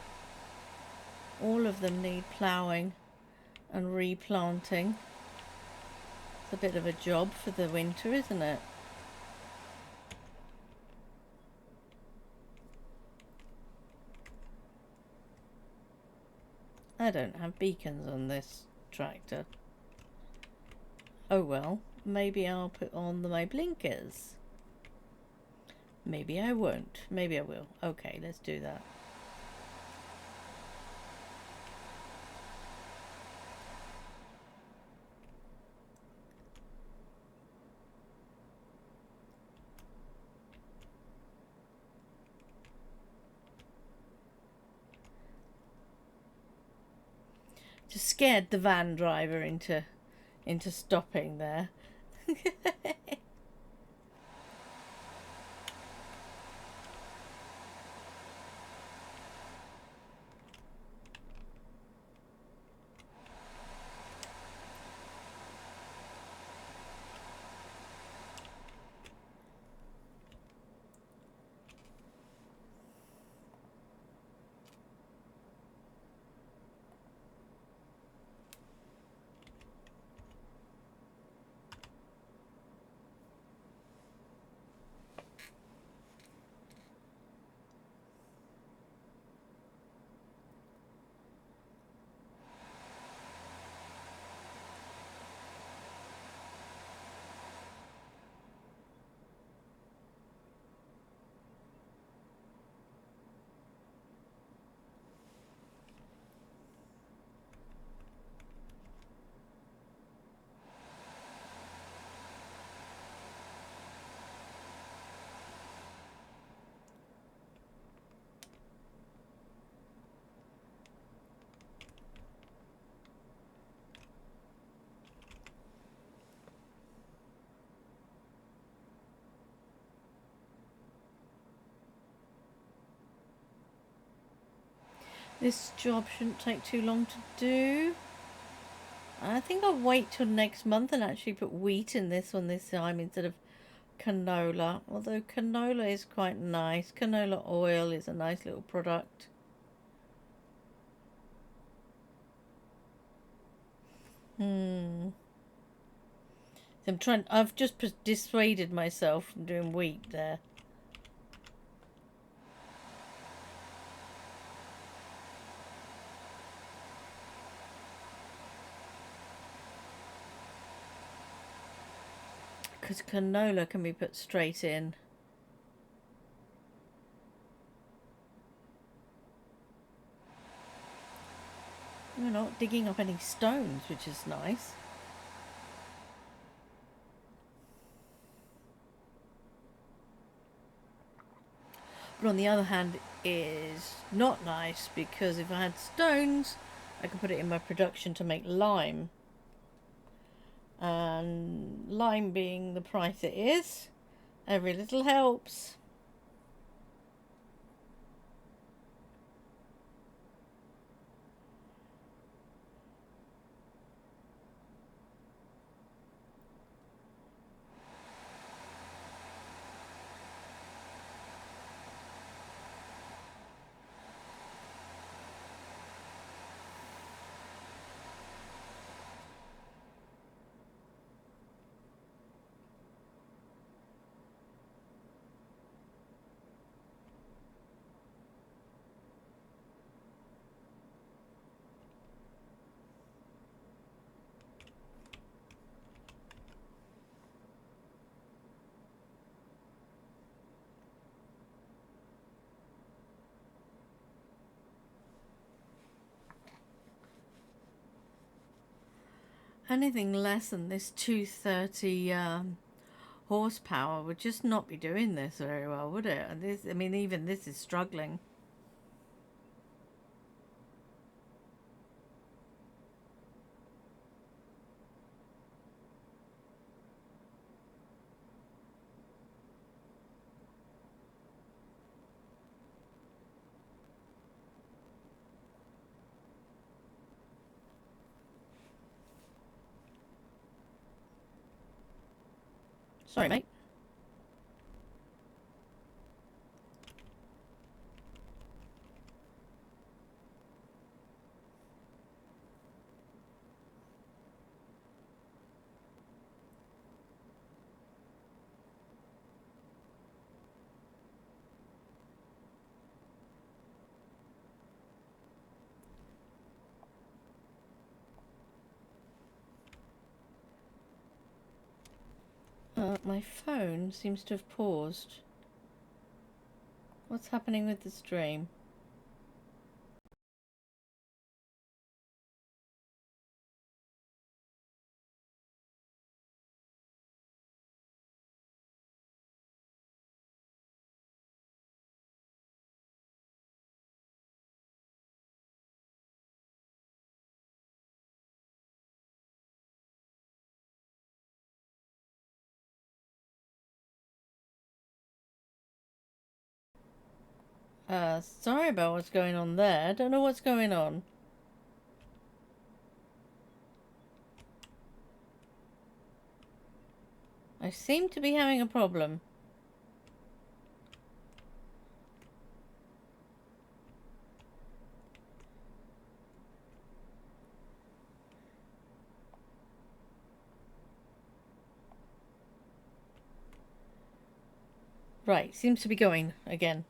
All of them need ploughing and replanting. It's a bit of a job for the winter, isn't it? I don't have beacons on this tractor. Oh well, maybe I'll put on my blinkers. Maybe I won't. Maybe I will. Okay, let's do that. Just scared the van driver into stopping there. This job shouldn't take too long to do. I think I'll wait till next month and actually put wheat in this one this time instead of canola. Although canola is quite nice. Canola oil is a nice little product. So I've just dissuaded myself from doing wheat there. Because canola can be put straight in. We're not digging up any stones, which is nice. But on the other hand, it is not nice because if I had stones, I could put it in my production to make lime. And lime being the price it is, every little helps. Anything less than this 230 horsepower would just not be doing this very well, would it? And this, I mean, even this is struggling. Sorry, mate. My phone seems to have paused. What's happening with the stream? Sorry about what's going on there. I don't know what's going on. I seem to be having a problem. Right, seems to be going again.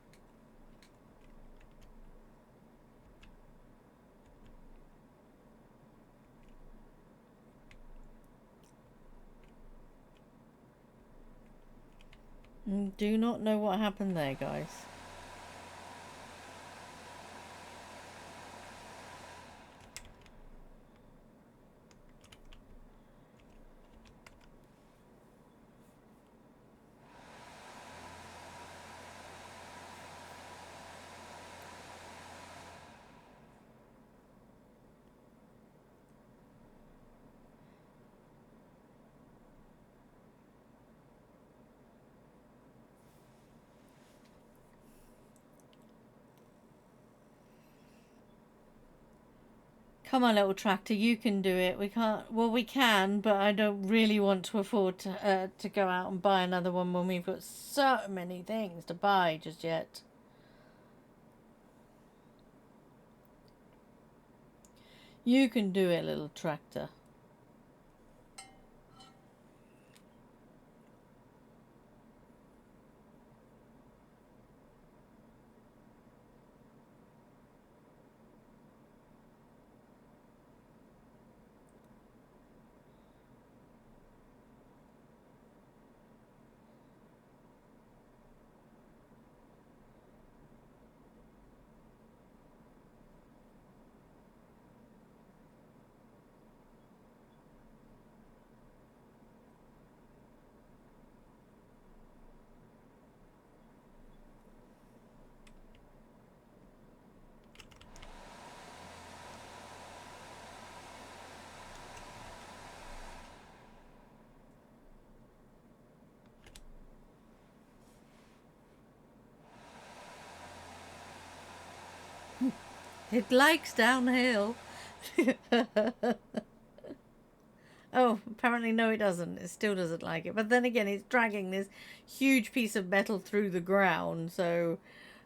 Do not know what happened there, guys. Come on, little tractor, you can do it. We can't. Well, we can, but I don't really want to afford to go out and buy another one when we've got so many things to buy just yet. You can do it, little tractor. It likes downhill. Oh, apparently no, it doesn't. It still doesn't like it. But then again, it's dragging this huge piece of metal through the ground, so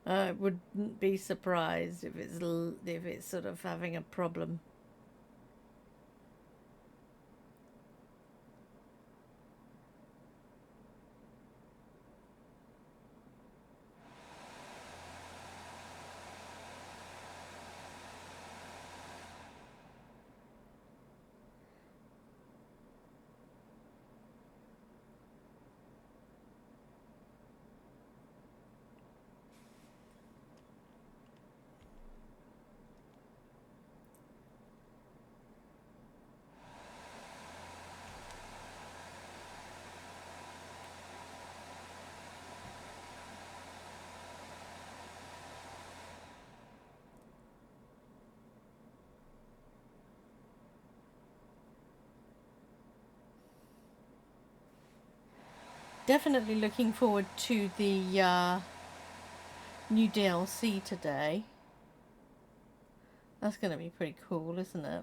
I wouldn't be surprised if it's sort of having a problem. Definitely looking forward to the new DLC today. That's going to be pretty cool, isn't it?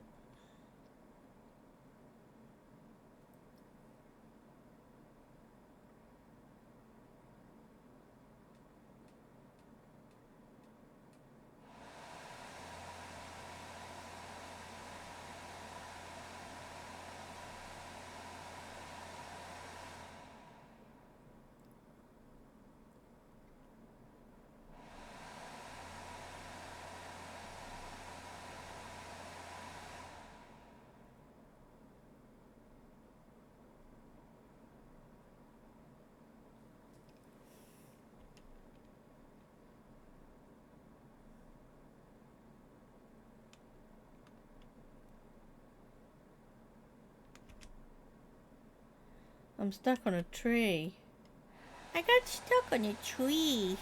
I'm stuck on a tree. I got stuck on a tree.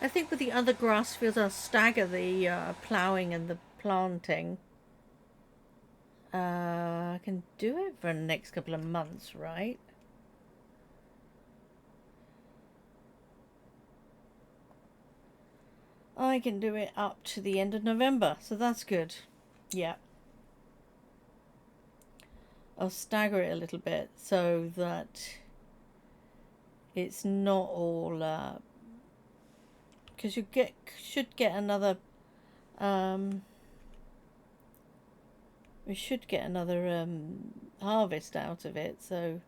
I think with the other grass fields, I'll stagger the ploughing and the planting. I can do it for the next couple of months, right? I can do it up to the end of November, so that's good. Yeah. I'll stagger it a little bit so that it's not all because you should get another we should get another harvest out of it, so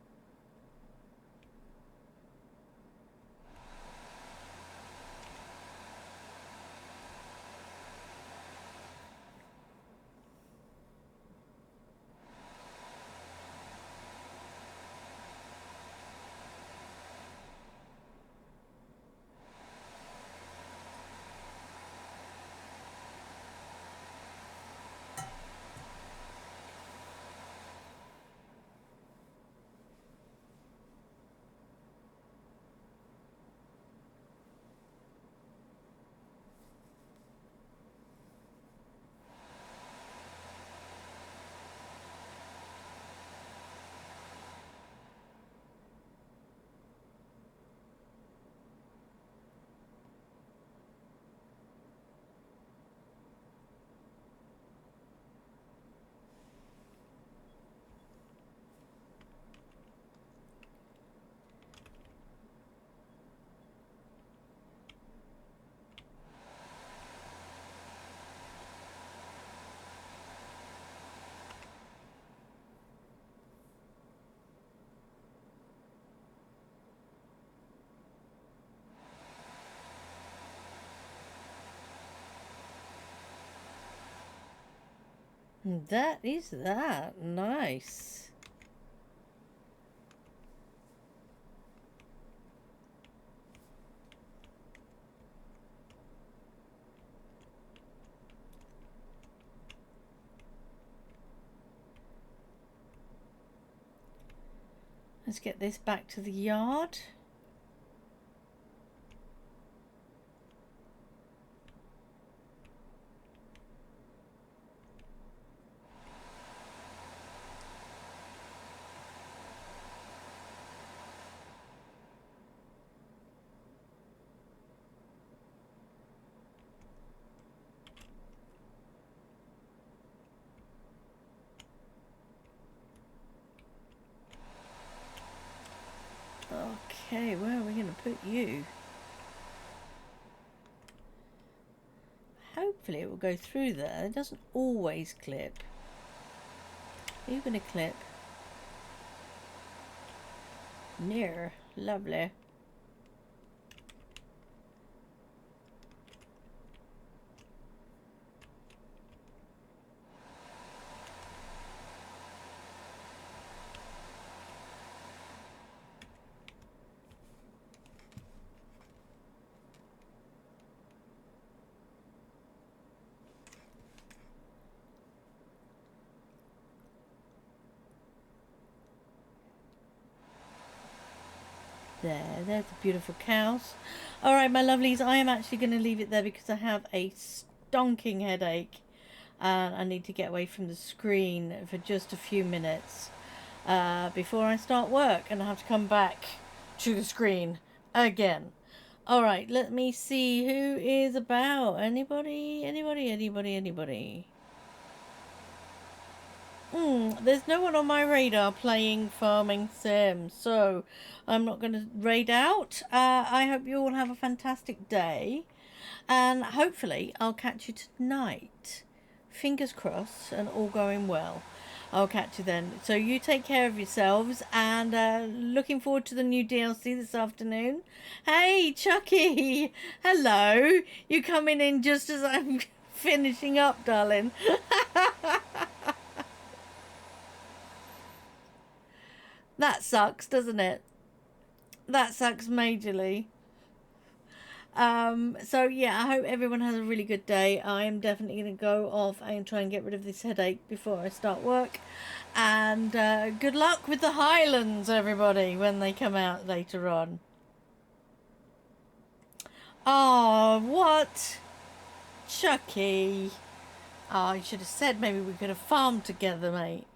that is that. Nice. Let's get this back to the yard. Okay, where are we going to put you? Hopefully it will go through there. It doesn't always clip. Are you going to clip? Near. Lovely. There's the beautiful cows. All right, my lovelies, I am actually going to leave it there because I have a stonking headache and I need to get away from the screen for just a few minutes before I start work, and I have to come back to the screen again. All right, let me see who is about. Anybody? There's no one on my radar playing Farming Sim, so I'm not going to raid out. I hope you all have a fantastic day, and hopefully I'll catch you tonight. Fingers crossed and all going well. I'll catch you then. So you take care of yourselves, and looking forward to the new DLC this afternoon. Hey, Chucky! Hello! You coming in just as I'm finishing up, darling. That sucks, doesn't it? That sucks majorly. So yeah, I hope everyone has a really good day. I am definitely going to go off and try and get rid of this headache before I start work. And good luck with the Highlands, everybody, when they come out later on. Oh, what? Chucky. Oh, you should have said maybe we could have farmed together, mate.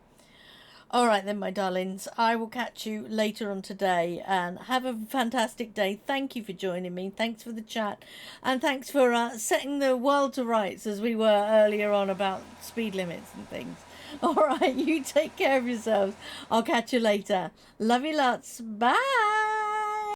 All right then, my darlings. I will catch you later on today, and have a fantastic day. Thank you for joining me. Thanks for the chat, and thanks for setting the world to rights as we were earlier on about speed limits and things. All right, you take care of yourselves. I'll catch you later. Love you lots. Bye.